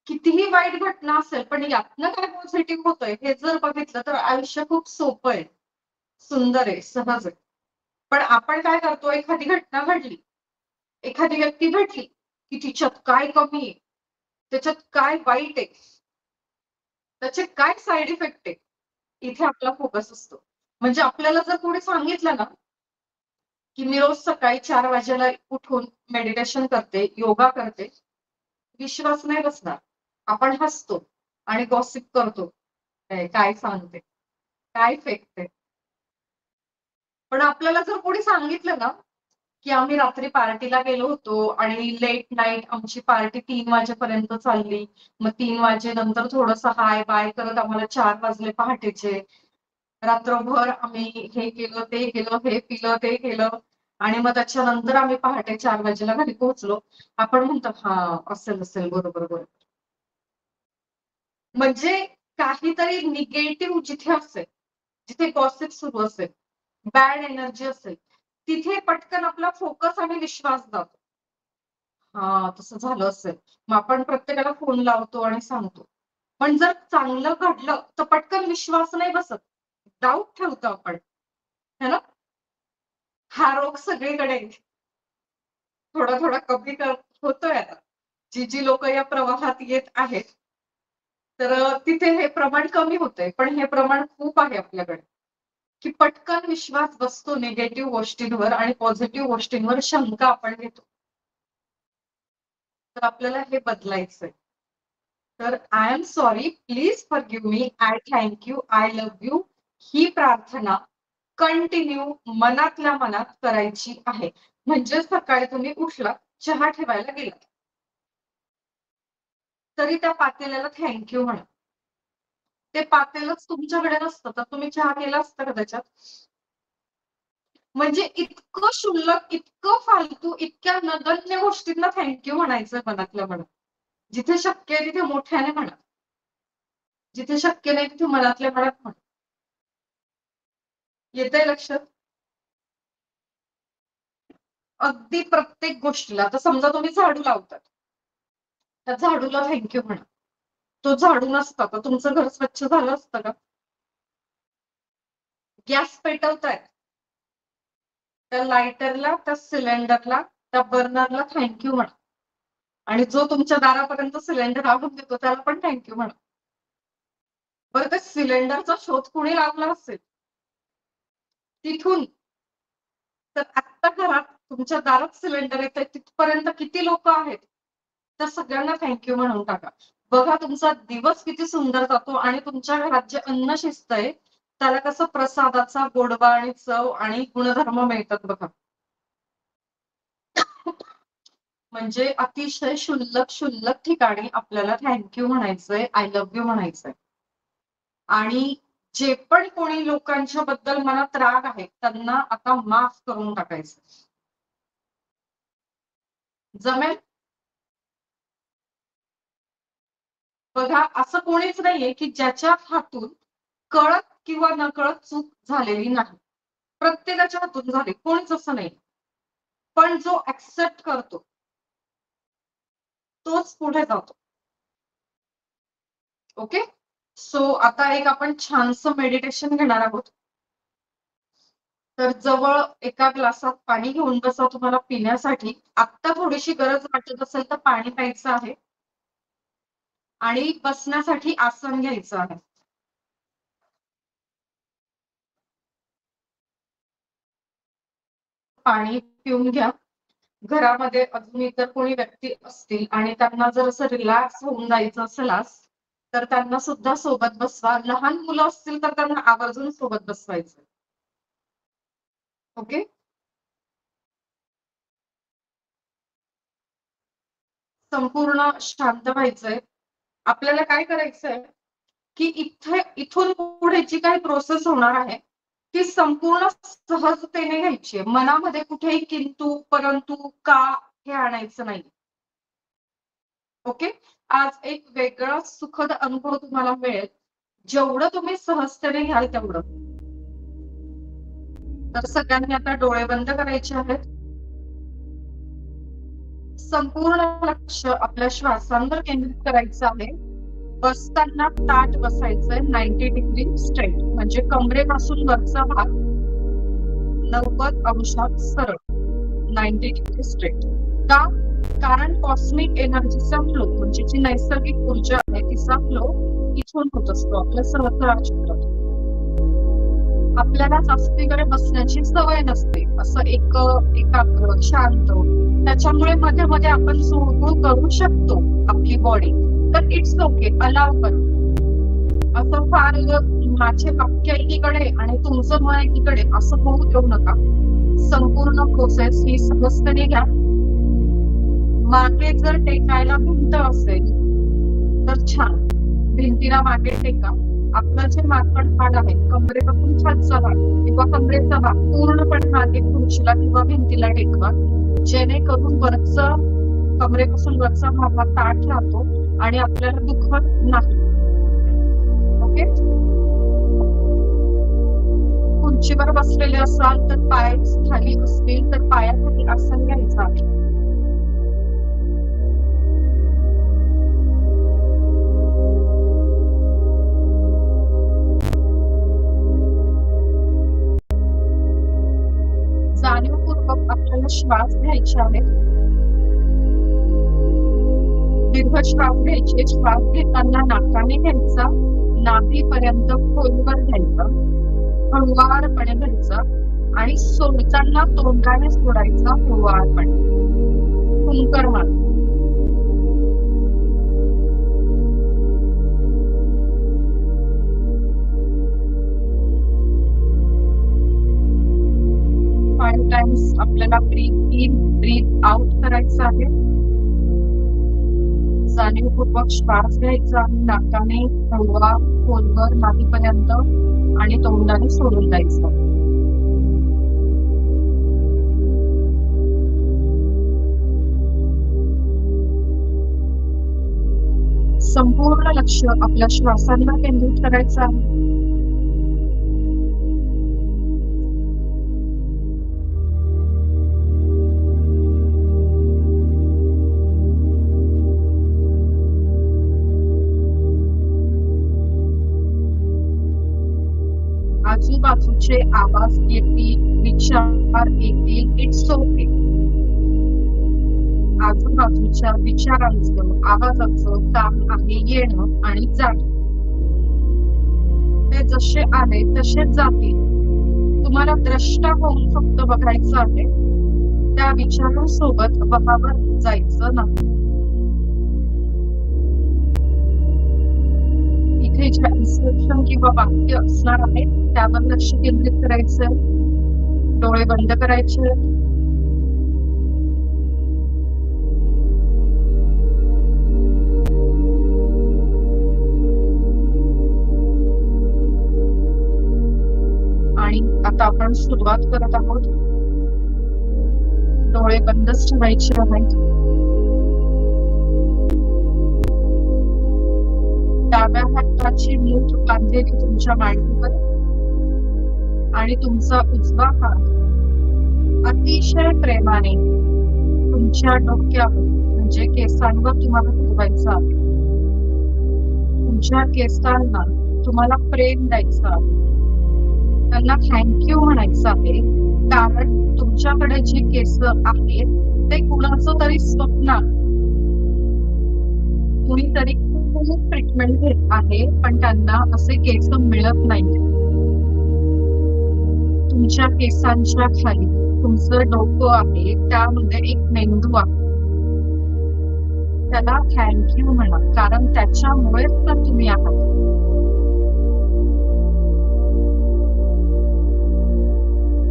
कितीही वाईट घटना असेल, पण यातनं काय पॉझिटिव्ह होतंय हे जर बघितलं तर आयुष्य खूप सोपं आहे, सुंदर आहे, सहज आहे. पण आपण काय करतो, एखादी घटना घडली, एखादी व्यक्ती भेटली, की तिच्यात काय कमी आहे, त्याच्यात काय वाईट आहे, त्याचे काय साइड इफेक्ट आहे, इथे आपला फोकस असतो. म्हणजे आपल्याला जर कोणी सांगितलं ना, की मी रोज सकाळी 4 वाजेला उठून मेडिटेशन करते, योगा करते, विश्वास नाही बसणार. आपण हसतो आणि गॉसिप करतो. काय सांगते? काय फेकते? पण आपल्याला जर कोणी सांगितलं ना, की आम्ही रात्री पार्टीला गेलो होतो आणि लेट नाईट आमची पार्टी 3 वाजेपर्यंत चालली. मग 3 वाजेनंतर थोडंसं हाय बाय करत आम्हाला 4 वाजले पहाटेचे. रात्रभर आम्ही हे केलं, ते केलं, हे पिलं, ते केलं आणि मग त्याच्यानंतर आम्ही पहाटे 4 वाजेला घरी पोहोचलो. आपण म्हणतो, "हां, असेल, असेल. बरोबर, बरोबर." म्हणजे काहीतरी निगेटिव्ह जिथे असेल, जिथे गॉसिप सुरू असेल, बॅड एनर्जी असेल, तिथे पटकन आपला फोकस आणि विश्वास जातो. हां, तसं झालं असेल. मग आपण प्रत्येकाला फोन लावतो आणि सांगतो. पण जर चांगलं घडलं, तर पटकन विश्वास नाही बसत. डाऊट ठेवतो आपण. है ना? हा रोग सगळीकडे आहे. थोडा-थोडा कमी होतोय आता. जी लोकं या प्रवाहात येत आहेत, तर तिथे हे प्रमाण कमी होतंय. पण हे प्रमाण खूप आहे आपल्याकडे. की पटकन विश्वास बसतो निगेटिव्ह गोष्टींवर आणि पॉझिटिव्ह गोष्टींवर शंका आपण घेतो. तर आपल्याला हे बदलायचंय. तर I am sorry, please forgive me, I thank you, I love you ही प्रार्थना कंटिन्यू मनातल्या मनात करायची आहे. म्हणजे सकाळी तुम्ही उठलात, चहा ठेवायला गेलात, तरी त्या पातेल्याला थँक यू म्हणा. ते पातेलच तुमच्याकडे नसतं, तर तुम्ही चहा केला असता का त्याच्यात? म्हणजे इतकं क्षुल्लक, इतकं फालतू, इतक्या नगण्य गोष्टींना थँक्यू म्हणायचं मनातल्या मनात. जिथे शक्य आहे तिथे मोठ्याने म्हणा, जिथे शक्य नाही तिथे मनातल्या मनात म्हणा. येतंय लक्षात? अगदी प्रत्येक गोष्टीला. आता समजा तुम्ही झाडू लावतात, त्या झाडूला थँक्यू म्हणा. तो झाडू नसता तर तुमचं घर स्वच्छ झालं असतं का? गॅस पेटवताय, त्या लायटरला, त्या सिलेंडरला, त्या बर्नरला थँक्यू म्हणा. आणि जो तुमच्या दारापर्यंत सिलेंडर आणून देतो त्याला पण थँक्यू म्हणा. बरं, त्या सिलेंडरचा शोध कोणी लावला असेल तिथून तर आत्ता घरात तुमच्या दारात सिलेंडर येत आहे तिथपर्यंत किती लोक आहेत, त्या सगळ्यांना थँक्यू म्हणून टाका. बघा तुमचा दिवस किती सुंदर जातो आणि तुमच्या घरात जे अन्न शिजतंय त्याला कसं प्रसादाचा गोडवा आणि चव आणि गुणधर्म मिळतात बघा. म्हणजे अतिशय क्षुल्लक ठिकाणी आपल्याला थँक्यू म्हणायचंय, आय लव्ह यू म्हणायचंय. आणि जे पण कोणी लोकांच्या बद्दल मनात राग आहे त्यांना आता माफ करून टाकायचं. जमेल? बघा, असं कोणीच नाहीये की ज्याच्या हातून कळत किंवा नकळत चूक झालेली नाही. प्रत्येकाच्या हातून झाली, कोणीच असं नाही. पण जो ऍक्सेप्ट करतो तोच पुढे जातो. ओके, सो आता एक आपण छानसं मेडिटेशन घेणार आहोत. तर जवळ एका ग्लासात पाणी घेऊन बसा तुम्हाला पिण्यासाठी. आत्ता थोडीशी गरज वाटत असेल तर पाणी प्यायचं आहे आणि बसण्यासाठी आसन घ्यायचं आहे. पाणी पिऊन घ्या. घरामध्ये अजून इतर कोणी व्यक्ती असतील आणि त्यांना जर असं रिलॅक्स होऊन जायचं असेल तर त्यांना सुद्धा सोबत बसवा. लहान मुलं असतील तर त्यांना आवर्जून सोबत बसवायचं. ओके, संपूर्ण शांत व्हायचंय. आपल्याला काय करायचंय की इथून पुढे जी काही प्रोसेस होणार आहे ती संपूर्ण सहजतेने घ्यायची. मनामध्ये कुठेही किंतु परंतु का हे आणायचं नाही. ओके, आज एक वेगळा सुखद अनुभव तुम्हाला मिळेल जेवढं तुम्ही सहजतेने घ्याल तेवढं. तर सगळ्यांनी आता डोळे बंद करायचे आहेत. संपूर्ण लक्ष आपल्या श्वासांवर केंद्रित करायचं आहे. बसताना ताठ बसायचंय 90 डिग्री स्ट्रेट, म्हणजे कमरेपासून वरचा भाग 90 अंशात सरळ, 90 डिग्री स्ट्रेट. का? कारण कॉस्मिक एनर्जीचा फ्लो, म्हणजे जी नैसर्गिक ऊर्जा आहे तिचा फ्लो इथून होत असतो आपल्या सहस्रार चक्रात. आपल्याला जास्ती वेळ बसण्याची सवय नसते, असं एकाग्र शांत. त्याच्यामुळे मध्ये मध्ये आपण सुळसुळ करू शकतो आपली बॉडी. तर इट्स ओके, अलाव कर. असं फार माझे वाक्य एकीकडे आणि तुमचं मन एकीकडे असं होऊ देऊ नका. संपूर्ण प्रोसेस ही सहजतेने घ्या. मागे जर टेकायला भिंत असेल तर छान, भिंतीला मागे टेका. आपलं जे मागण भाग आहे कमरेपासून खालचा भाग किंवा कमरेचा भाग पूर्णपणे मागे खुर्चीला किंवा भिंतीला टेकवा, जेणेकरून वरचा कमरेपासून वरचा भाग हा ताठ राहतो आणि आपल्याला दुखत नाही. ओके, खुर्चीवर बसलेले असाल तर पाय खाली असतील तर पायाखाली आसन घ्यायचं आहे. जाणीवपूर्वक आपल्याला श्वास घ्यायचे आहेत. दीर्घ श्वास घ्यायचे. श्वास घेताना नाकाने घ्यायचा, नाभीपर्यंत खोलवर घ्यायचा, हळुवारपणे घ्यायचा आणि सोडताना तोंडाने सोडायचा हळुवारपणे. फुंकर मार. फाइव टाइम्स आपल्याला ब्रीथ इन ब्रीथ आउट करायचं आहे. जाणीवपूर्वक श्वास घ्यायचा नाकाने हळवा खोलवर नाभीपर्यंत आणि तोंडाने सोडून द्यायचं. संपूर्ण लक्ष आपल्या श्वासांवर केंद्रित करायचं आहे. आजूबाजूचे आवाज येतील, विचार येतील, इट्स ओके. आजूबाजूच्या विचारांचं, आवाजाचं काम आहे येणं आणि जाणं. ते जसे आले तसेच जातील. तुम्हाला द्रष्टा होऊन फक्त बघायचं आहे, त्या विचारांसोबत बहावर जायचं नाही. इथे जे इन्स्ट्रक्शन किंवा वाक्य असणार आहे त्यावर लक्ष केंद्रित करायचं. डोळे बंद करायचे. आणि आता आपण सुरुवात करत आहोत. डोळे बंदच ठेवायचे आहेत. डाव्या हाताची मूठ बांधलेली तुमच्या मांडीवर आणि तुमचा उजवा हात अतिशय प्रेमाने तुमच्या डोक्यावर म्हणजे केसांवर तुम्हाला फिरवायचा आहे. तुमच्या केसांना तुम्हाला प्रेम द्यायचं आहे. त्यांना थँक्यू म्हणायचं आहे, कारण तुमच्याकडे जे केस आहेत ते कुणाचं तरी स्वप्न आहे. कुणीतरी खूप ट्रीटमेंट घेत आहे पण त्यांना असे केस मिळत नाही. तुमच्या केसांच्या खाली तुमचं डोकं आहे, त्यामध्ये एक मेंदू आहे. त्याला थँक्यू म्हणा, कारण त्याच्यामुळेच तर तुम्ही आहात.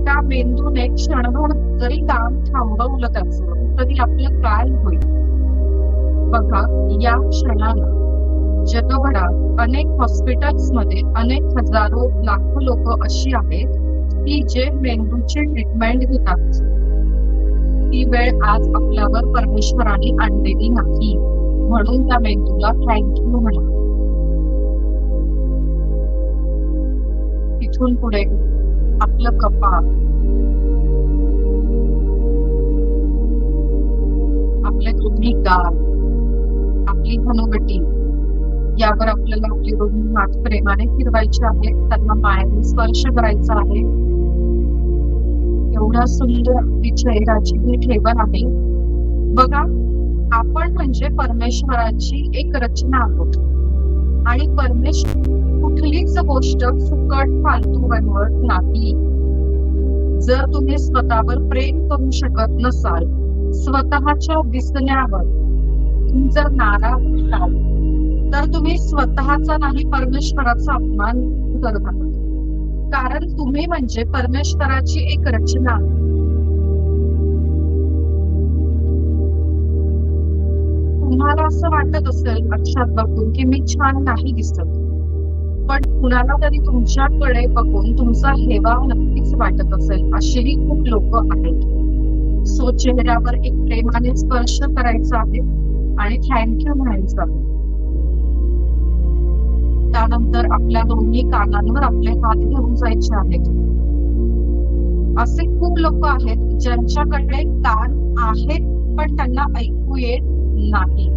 त्या मेंदूने क्षणभर जरी काम थांबवलं त्याचं तरी आपलं काय होईल बघा. या क्षणाला जगभरात अनेक हॉस्पिटल्स मध्ये अनेक हजारो लाखो लोक अशी आहेत की जे मेंदूची ट्रीटमेंट घेतात. ती वेळ आज आपल्यावर परमेश्वराने आणलेली नाही, म्हणून त्या मेंदूला थँक्यू म्हणा. तिथून पुढे आपलं कपाळ, आपले दोन्ही गाल, आपली हनुवटी यावर आपल्याला आपले दोन्ही हात प्रेमाने फिरवायचे आहेत. त्यांना मायेने स्पर्श करायचा आहे. एवढा सुंदर आपली चेहऱ्याची ही ठेवण आहे बघा. आपण म्हणजे परमेश्वराची एक रचना आहोत आणि परमेश्वर कुठलीच गोष्ट फुकट फालतू बनवत नाही. जर तुम्ही स्वतःवर प्रेम करू शकत नसाल, स्वतःच्या दिसण्यावर तुम्ही जर नाराज असाल तर तुम्ही स्वतःचा नाही परमेश्वराचा अपमान करत आहात. कारण तुम्ही म्हणजे परमेश्वराची एक रचना. तुम्हाला असं वाटत असेल लक्षात बघून की मी छान नाही दिसत, पण कुणाला तरी तुमच्याकडे बघून तुमचा हेवा नक्कीच वाटत असेल. अशीही खूप लोक आहेत. सो चेहऱ्यावर एक प्रेमाने स्पर्श करायचा आहे आणि थँक्यू म्हणायचं आहे. त्यानंतर आपल्या दोन्ही कानांवर आपले हात घेऊन जायचे आहेत. असे खूप लोक आहेत ज्यांच्याकडे कान आहेत पण त्यांना ऐकू येत नाही.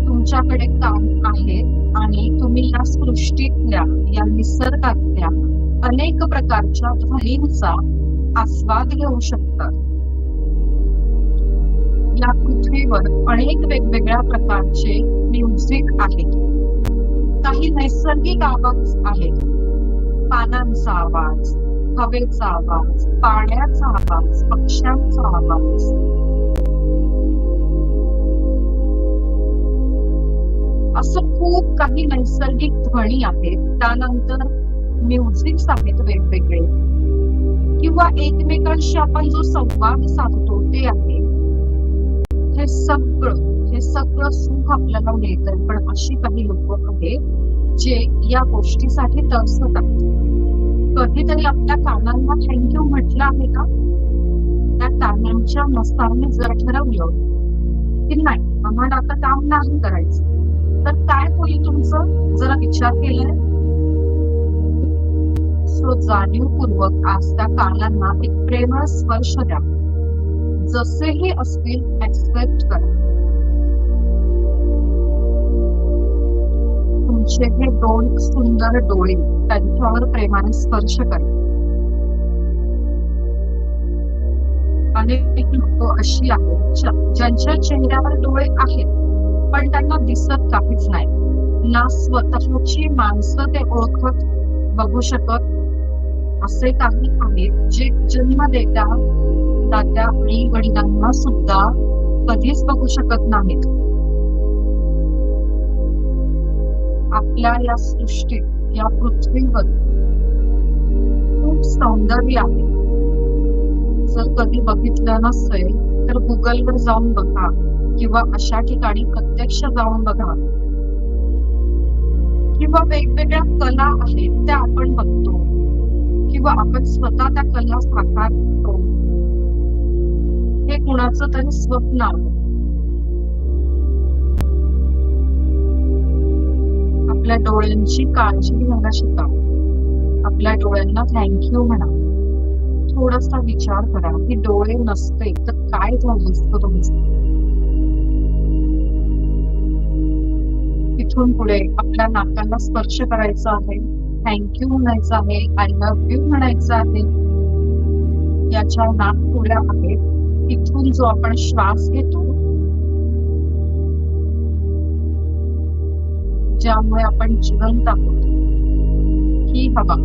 तुमच्याकडे कान आहेत आणि तुम्ही या सृष्टीतल्या, या निसर्गातल्या अनेक प्रकारच्या ध्वनींचा आस्वाद घेऊ शकता. या पृथ्वीवर अनेक वेगवेगळ्या प्रकारचे म्युझिक आहेत. काही नैसर्गिक आवाज आहेत. पानांचा आवाज, हवेचा आवाज, पाण्याचा आवाज, पक्ष्यांचा आवाज. असं खूप काही नैसर्गिक ध्वनी आहेत. त्यानंतर म्युझिक्स आहेत वेगवेगळे, किंवा एकमेकांशी आपण जो संवाद साधतो ते आहे. हे सगळं सुख आपल्याला मिळतं. पण अशी काही लोक आहेत जे या गोष्टीसाठी तरसतात. कधीतरी आपल्या कानांना थँक्यू म्हटलं आहे का? त्या कानांच्या मस्ताने जर ठरवलं की नाही, आम्हाला आता काम नाही करायचं, तर काय होईल तुमचं, जरा विचार केलाय? सो जाणीवपूर्वक आज त्या कानांना एक प्रेमळ स्पर्श द्या. जसेही असतील ऍक्सेप्ट करा. तुमचे हे दोन सुंदर डोळे त्यांच्यावर प्रेमाने स्पर्श करा. अनेक लोक अशी आहेत ज्यांच्या चेहऱ्यावर डोळे आहेत पण त्यांना दिसत काहीच नाही. ना स्वतःची माणसं ते ओळखत बघू शकत. असे काही आहेत जे जन्म दात्या आई वडिलांना सुद्धा कधीच बघू शकत नाहीत. आपल्या या सृष्टीत, या पृथ्वीवर खूप सौंदर्य आहे. जर कधी बघितलं नसेल तर गुगलवर जाऊन बघा किंवा अशा ठिकाणी प्रत्यक्ष जाऊन बघा, किंवा वेगवेगळ्या कला आहेत त्या आपण बघतो किंवा आपण स्वतः त्या कला साकारतो. हे कुणाचं तरी स्वप्न आहे. आपल्या डोळ्यांची काळजी घ्यायला शिका. आपल्या डोळ्यांना थँक्यू म्हणा. थोडासा विचार करा की डोळे नसते तर काय झालं असतं तुमचं. तिथून पुढे आपल्या नाकाला स्पर्श करायचा आहे, थँक्यू म्हणायचं आहे, आय लव्ह यू म्हणायचं आहे. याच्या नाकपुड्या आहेत. तिथून जो आपण श्वास घेतो, ज्यामुळे आपण जिवंत आहोत, ही हवा,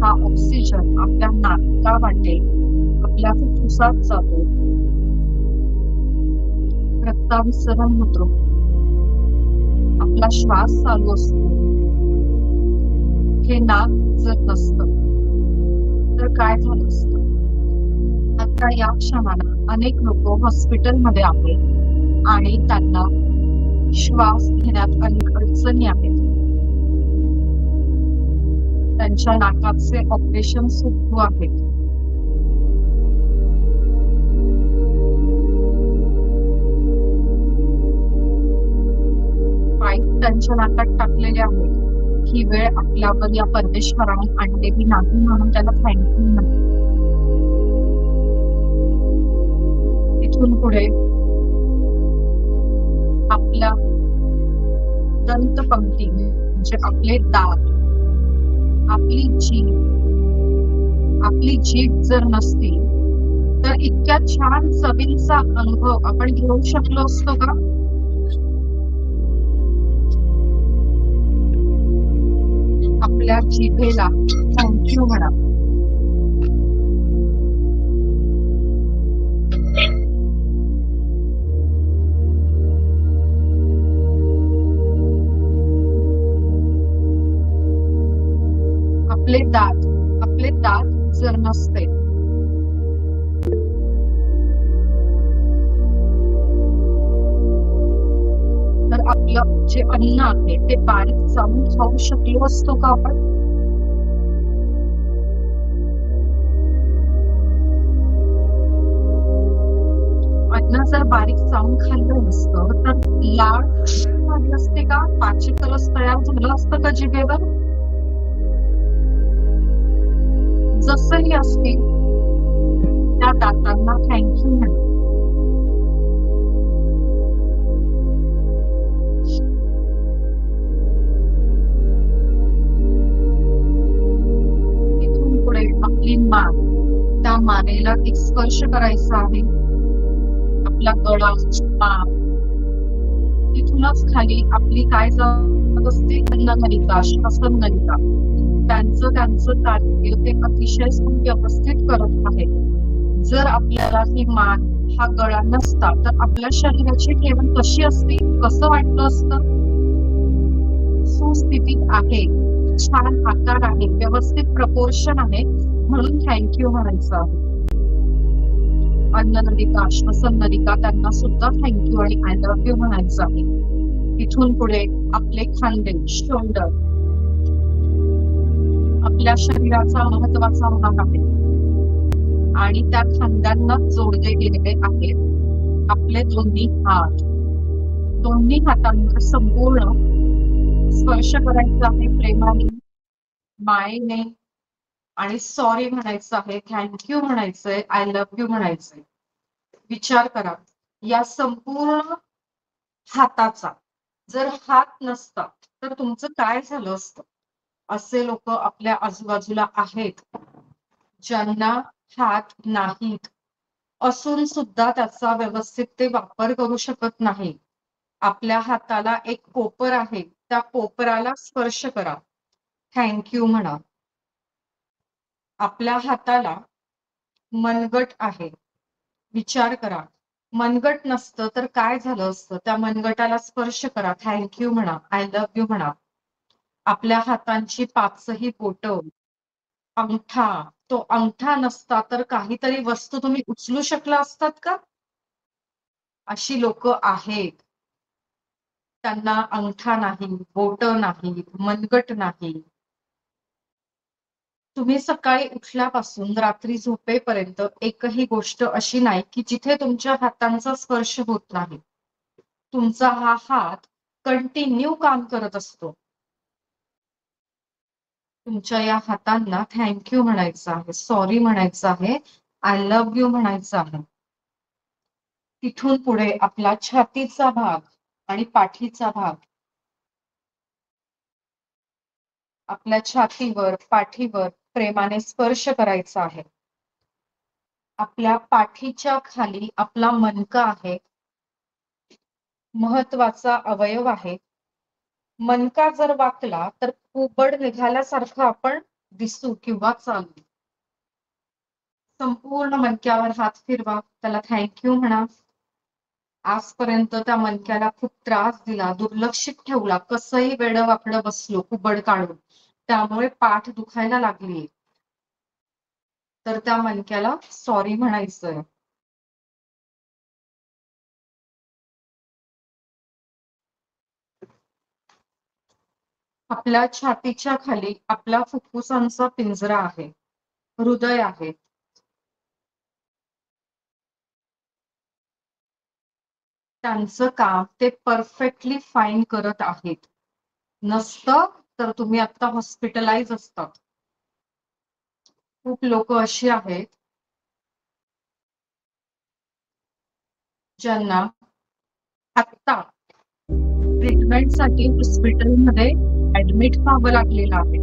हा ऑक्सिजन आपल्या नाका वाटे आपल्या फुफ्फुसात जातो, रक्ताभिसरण होतो, आपला श्वास चालू असतो. हे नाक जर नसतं तर काय झालं असतं. आता या क्षणाला अनेक लोक हॉस्पिटलमध्ये आहेत आणि त्यांना श्वास घेण्यात अनेक अडचणी आहेत. त्यांच्या नाकाचे ऑपरेशन सुरू आहेत. पाईप त्यांच्या नाकात टाकलेले आहेत. ही वेळ आपल्यावर या परमेश्वराने आणलेली नाही म्हणून त्याला थँक्यू म्हणा. इथून पुढे आपल्या दंतपंक्ती म्हणजे आपले दात, आपली जीभ जर नसती तर इतक्या छान चवीचा अनुभव आपण घेऊ शकलो असतो का. आपल्या जिभेला थँक्यू म्हणा. आपले दात जर नसते तर आपलं जे अन्न आहे ते बारीक चावून खाऊ शकलो असतो का आपण. अन्न जर बारीक चावून खाल्लं नसतं तर लाळ झाली असते का, पाचक रस तयार झालं असतं का जिभेवर. जसंही असतील त्या दातांना थँक्यू म्हणा. इथून पुढे आपली मान, त्या मानेला एक स्पर्श करायचा आहे. आपला गळा, मान, तिथूनच खाली आपली काय जात असते, अन्ननलिका, श्वसन नलिका. त्यांचं कार्य ते अतिशय व्यवस्थित करत आहे. जर आपल्याला ही मान, हा गळा नसता तर आपल्या शरीराची ठेवण कशी असती, कसं वाटलं असतं. सुस्थितीत आहे, छान आकार आहे, व्यवस्थित प्रपोर्शन आहे म्हणून थँक्यू म्हणायचं आहे. अन्ननलिका, श्वसन नलिका त्यांना सुद्धा थँक्यू आणि आय लव्ह यू म्हणायचं आहे. इथून पुढे आपले खांदे, शोल्डर आपल्या शरीराचा महत्वाचा भाग आहे आणि त्या खांद्यांना जोडले गेलेले आहेत आपले दोन्ही हात. दोन्ही हातांवर संपूर्ण स्पर्श करायचा आहे प्रेमाने, मायेने, आणि सॉरी म्हणायचं आहे, थँक्यू म्हणायचंय, आय लव्ह यू म्हणायचंय. विचार करा, या संपूर्ण हाताचा जर हात नसता तर तुमचं काय झालं असतं? असे लोक आपल्या आजूबाजूला आहेत ज्यांना हात नाहीत असून सुद्धा त्याचा व्यवस्थित ते वापर करू शकत नाही. आपल्या हाताला एक कोपर आहे, त्या कोपराला स्पर्श करा, थँक्यू म्हणा. आपल्या हाताला मनगट आहे, विचार करा, मनगट नसतं तर काय झालं असतं? त्या मनगटाला स्पर्श करा, थँक्यू म्हणा, आय लव्ह यू म्हणा. आपल्या हातांची पाचही बोटं, अंगठा, तो अंगठा नसता तर काहीतरी वस्तू तुम्ही उचलू शकला असतात का? अशी लोक आहेत, त्यांना अंगठा नाही, बोट नाही, मनगट नाही. तुम्ही सकाळी उठल्यापासून रात्री झोपेपर्यंत एकही गोष्ट अशी नाही की जिथे तुमच्या हातांचा स्पर्श होत नाही. तुमचा हा हात कंटिन्यू काम करत असतो. तुमच्या या हातांना थँक्यू म्हणायचं आहे, सॉरी म्हणायचं आहे, आय लव्ह यू म्हणायचं आहे. तिथून पुढे आपला छातीचा भाग आणि पाठीचा भाग, आपल्या छातीवर, पाठीवर प्रेमाने स्पर्श करायचा आहे. आपल्या पाठीच्या खाली आपला मणका आहे, महत्वाचा अवयव आहे. मणका जर वाकला तर कुबड निघाल्यासारखं आपण दिसू किंवा चालू. संपूर्ण मणक्यावर हात फिरवा, त्याला थँक्यू म्हणा. आजपर्यंत त्या मणक्याला खूप त्रास दिला, दुर्लक्षित ठेवला, कसंही वेडं वाकडं बसलो कुबड काढून, त्यामुळे पाठ दुखायला लागली, तर त्या मणक्याला सॉरी म्हणायचंय. आपल्या छातीच्या खाली आपला फुफ्फुसांचा पिंजरा आहे, हृदय आहे. त्यांचं काम ते परफेक्टली फाईन करत आहेत. नसतं तर तुम्ही आता हॉस्पिटलाइज असतात. खूप लोक अशी आहेत ज्यांना आत्ता ट्रीटमेंटसाठी हॉस्पिटलमध्ये ऍडमिट व्हावं लागलेलं आहे.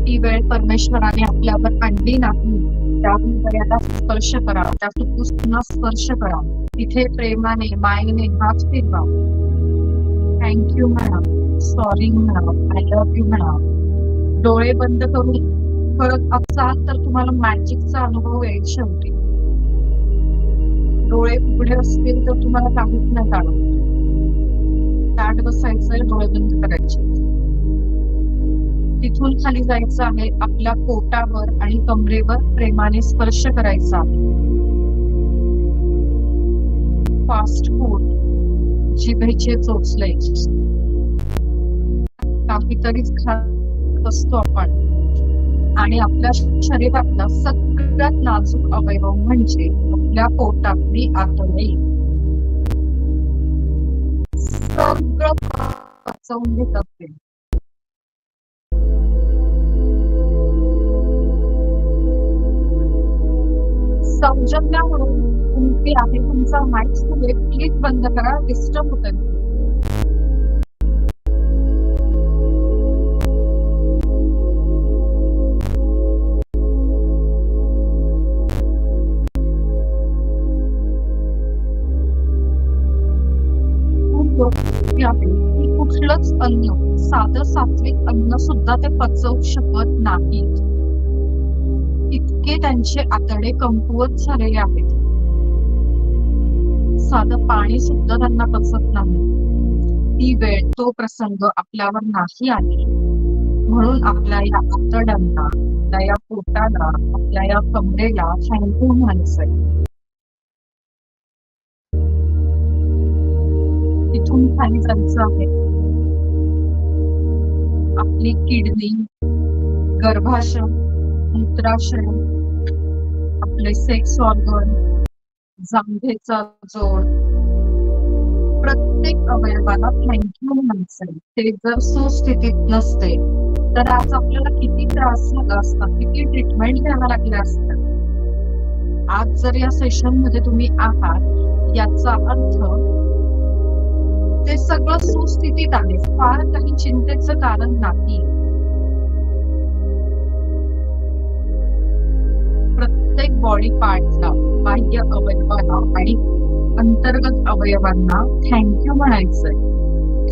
ती वेळ परमेश्वराने आपल्यावर आणली नाही. त्या हृदयाला स्पर्श करा, त्या फुफ्फुसांना स्पर्श करा, तिथे प्रेमाने, मायेने हात फिरवा, थँक्यू म्हणा, सॉरी म्हणा, आय लव्ह यू म्हणा. डोळे बंद करून करत असाल तर तुम्हाला मॅजिकचा अनुभव येईल. शेवटी डोळे उघडे असतील तर तुम्हाला काहीच नाही जाणवत. ताट बसायचंय, डोळे बंद करायचे. तिथून खाली जायचं आहे, आपल्या पोटावर आणि कमरेवर प्रेमाने स्पर्श करायचा आहे. फास्ट फूड जिभेचे चोचले, काहीतरी खात असतो आपण, आणि आपल्या शरीरातला सगळ्यात नाजूक अवयव म्हणजे आपल्या पोटातली आतडी. सगळं पचवून घेत असते. सौजन्या म्हणून तुमची आहे, तुमचा माईक सुरू, प्लीज बंद करा, डिस्टर्ब होत आहे. कुठलंच अन्न, साधं सात्विक अन्न सुद्धा ते पचवू शकत नाहीत. इतके त्यांचे आतडे कमकुवत झालेले आहेत. साधं पाणी सुद्धा त्यांना पचत नाही. ती वेळ, तो प्रसंग आपल्यावर नाही आली, म्हणून आपल्या या आतड्यांना, आपल्या या पोटाला, आपल्या या कमरेला थँक्यू म्हणायचंय. तिथून खाली जायचं आहे. आपली किडनी, गर्भाशय, मूत्राशय, आपले सेक्स ऑर्गन, जांघेचा जोड, प्रत्येक अवयवाला थँक्यू म्हणायचंय. ते जर सुस्थितीत नसते तर आज आपल्याला किती त्रास झाला असता, किती ट्रीटमेंट घ्याव्या लागल्या असत्या. आज जर या सेशन मध्ये तुम्ही आहात याचा अर्थ ते सगळं सुस्थितीत आहे, फार काही चिंतेचं कारण नाही. प्रत्येक बॉडी पार्टला, बाह्य अवयवाला आणि अंतर्गत अवयवांना थँक्यू म्हणायचंय,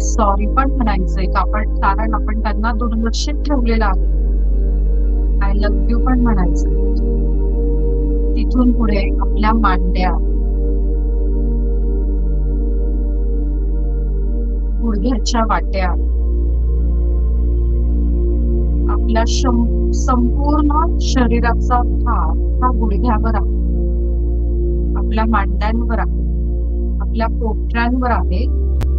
सॉरी पण म्हणायचंय, कारण आपण त्यांना दुर्लक्षित ठेवलेलं आहे. आय लव्ह यू पण म्हणायचंय. तिथून पुढे आपल्या मांड्या, गुडघ्याच्या वाट्या, आपल्या संपूर्ण शरीराचा भार हा गुडघ्यावर आहे, आपल्या मांड्यांवर आहे, आपल्या पोटऱ्यांवर आहे,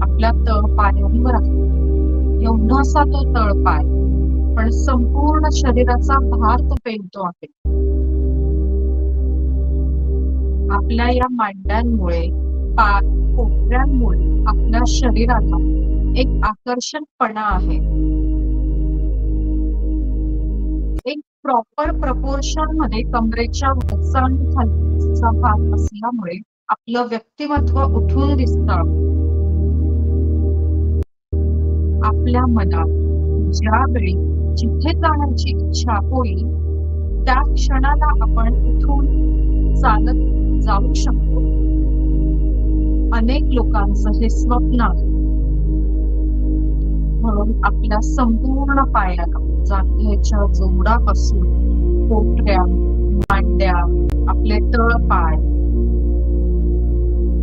आपल्या तळपायांवर आहे. एवढासा तो तळपाय, पण संपूर्ण शरीराचा भार तो पेलतो आहे. आपल्या या मांड्यांमुळे, पोटऱ्यांमुळे आपल्या शरीराला एक आकर्षकपणा आहे. एक प्रॉपर प्रपोर्शन मध्ये कमरेच्या वरचा आणि खालचा भाग असल्यामुळे आपलं व्यक्तिमत्व उठून दिसतं. आपल्या मनात ज्यावेळी जिथे जाण्याची इच्छा होईल त्या क्षणाला आपण उठून चालत जाऊ शकतो. अनेक लोकांचं हे स्वप्न आहे. म्हणून आपल्या संपूर्ण पायाला, जांघेच्या जोडापासून पोटऱ्या, मांड्या, आपले तळपाय,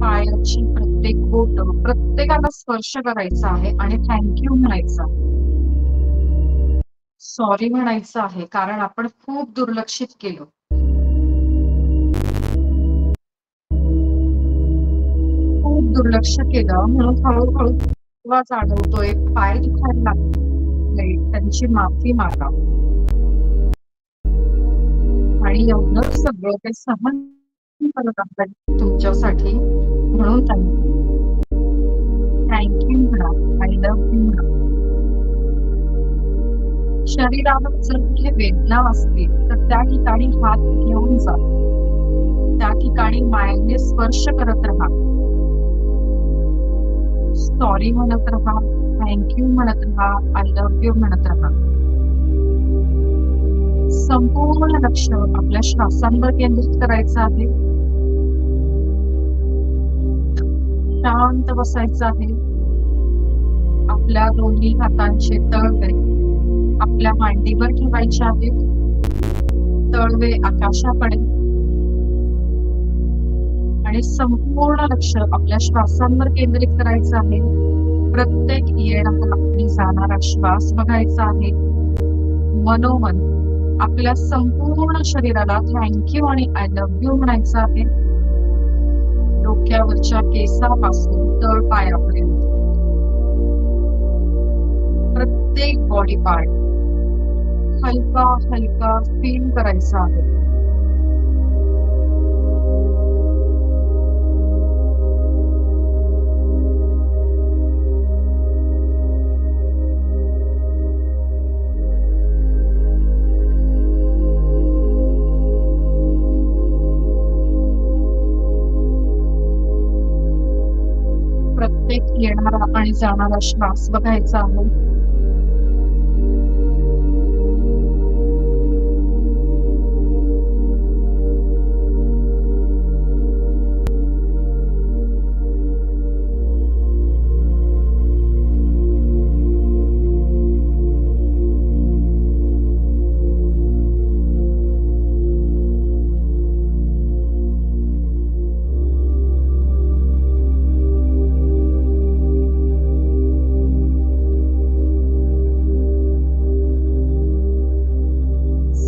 पायाची प्रत्येक बोट, प्रत्येकाला स्पर्श करायचा आहे आणि थँक्यू म्हणायचा, सॉरी म्हणायचं आहे, कारण आपण खूप दुर्लक्षित केलं. खूप दुर्लक्ष केलं म्हणून हळूहळू जाणवतोय, पाय दुखायला लागले, त्यांची माफी मागा. आणि एवढं सगळं ते सहन करत आपण तुमच्यासाठी, म्हणून थँक्यू म्हणा, आय लव्ह यू म्हणा. शरीरावर जर कुठे वेदना असतील तर त्या ठिकाणी हात घेऊन जा, त्या ठिकाणी मायेने स्पर्श करत राहा, सॉरी म्हणत राहा, थँक्यू म्हणत राहा, आय लव्ह यू म्हणत राहा. संपूर्ण लक्ष आपल्या श्वासांवर केंद्रित करायचं आहे. शांत बसायचं आहे. आपल्या दोन्ही हातांचे तळवे आपल्या मांडीवर ठेवायचे आहेत, तळवे आकाशाकडे, आणि संपूर्ण लक्ष आपल्या श्वासांवर केंद्रित करायचं आहे. प्रत्येक येणारा आणि जाणारा श्वास बघायचा आहे. मनोमन आपल्या संपूर्ण शरीराला थँक्यू आणि आय लव्ह यू म्हणायचं आहे. डोक्यावरच्या केसापासून तळपायापर्यंत प्रत्येक बॉडी पार्ट हलका हलका फील करायचा आहे. प्रत्येक येणारा आणि जाणारा श्वास बघायचा आहे.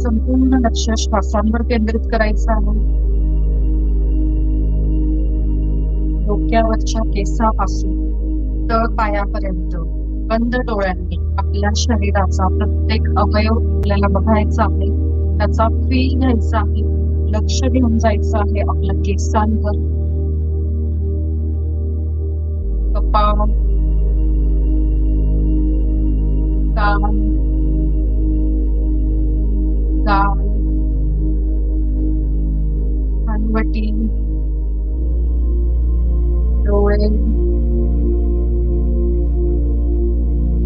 संपूर्ण लक्ष श्वासांवर केंद्रित करायचं आहे. डोक्यावरच्या केसापासून तळपायापर्यंत बंद डोळ्यांनी आपल्या शरीराचा प्रत्येक अवयव आपल्याला बघायचा आहे, त्याचा फील घ्यायचा आहे. लक्ष घेऊन जायचं आहे आपल्या केसांवर, पाव, कान, गाल, हनवटी, डोळे,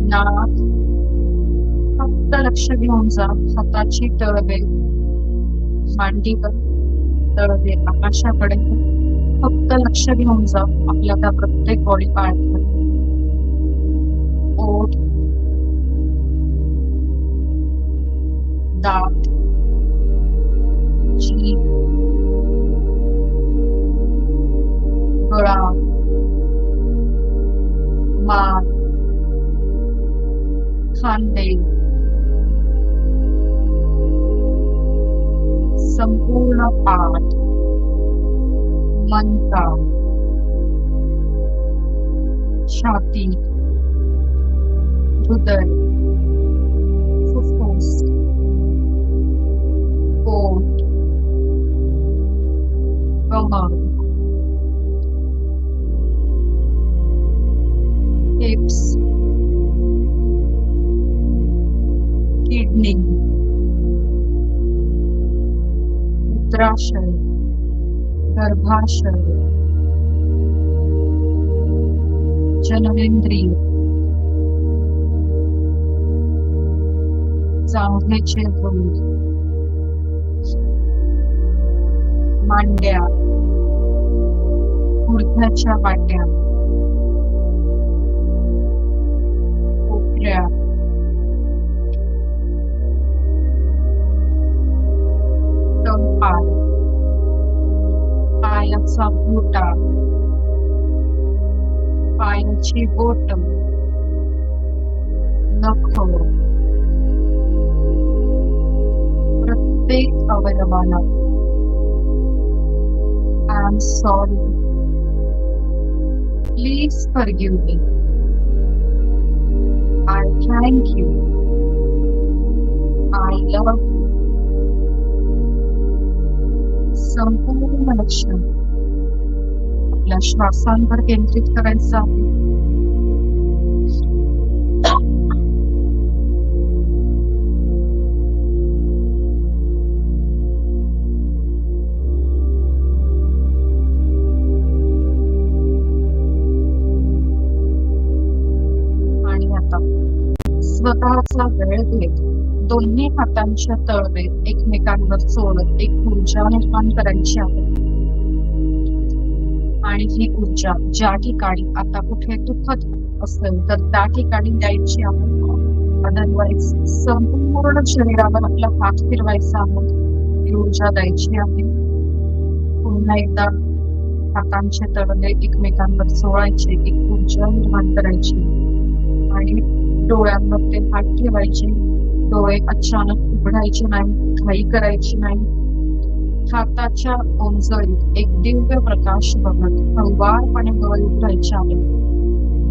नाक. फक्त लक्ष घेऊन जा हाताची तळवे मांडीवर, तळवे आकाशाकडे. फक्त लक्ष घेऊन जा आपल्या त्या प्रत्येक बॉडी पार्टवर. ओठ, दात, जीभ, गळा, मान, खांदे, संपूर्ण पाठ, मनका, छाती, हृदय, फुफ्फुस, पोट, कमर, हिप्स, किडनी, मूत्राशय, गर्भाशय, जननेंद्रिय, जांघेचे दूध, मांड्या, गुडघ्याच्या वाट्या, कोपऱ्या, टंपाय, पायाचा घोटा, पायाची बोट, नख, प्रत्येक अवयवाला I am sorry, please forgive me, I thank you, I love you. संपूर्ण लक्ष आपल्या श्वासांवर केंद्रित करायचं आहे. आणि आता स्वतःचा वेळ घेत दोन्ही हातांच्या तळवे एकमेकांवर सोडत एक ऊर्जा निर्माण करायची आहे. आणि ही ऊर्जा ज्या ठिकाणी आता कुठे दुखत असेल तर त्या ठिकाणी द्यायची आहे. अदरवाईज संपूर्ण शरीरावर आपला हात फिरवायचा आहे, ही ऊर्जा द्यायची आहे. पुन्हा एकदा हातांचे तळवे एकमेकांवर सोडायचे, एक ऊर्जा निर्माण करायची आणि डोळ्यांमध्ये हात ठेवायचे. डोळे अचानक उघडायचे नाही, घाई करायची नाही. हाताच्या ओंजळीत एक दिव्य प्रकाश बघत हळुवारपणे डोळे उघडायचे आहे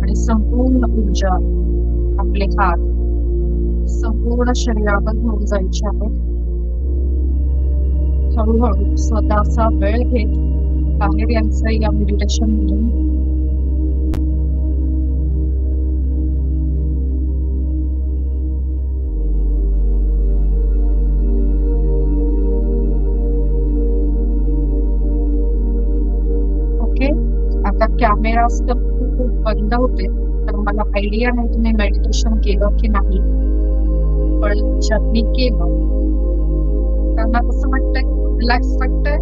आणि संपूर्ण ऊर्जा आपले हात संपूर्ण शरीरावर घेऊन जायचे आहेत. हळूहळू स्वतःचा वेळ घेत बाहेर यायचं या मेडिटेशन मधून. आता कॅमेरा खूप बंद होते तर मला आयडिया नाही तुम्ही मेडिटेशन केलं की नाही, पण ज्यांनी केलं त्यांना कसं वाटतंय? रिलॅक्स वाटतंय?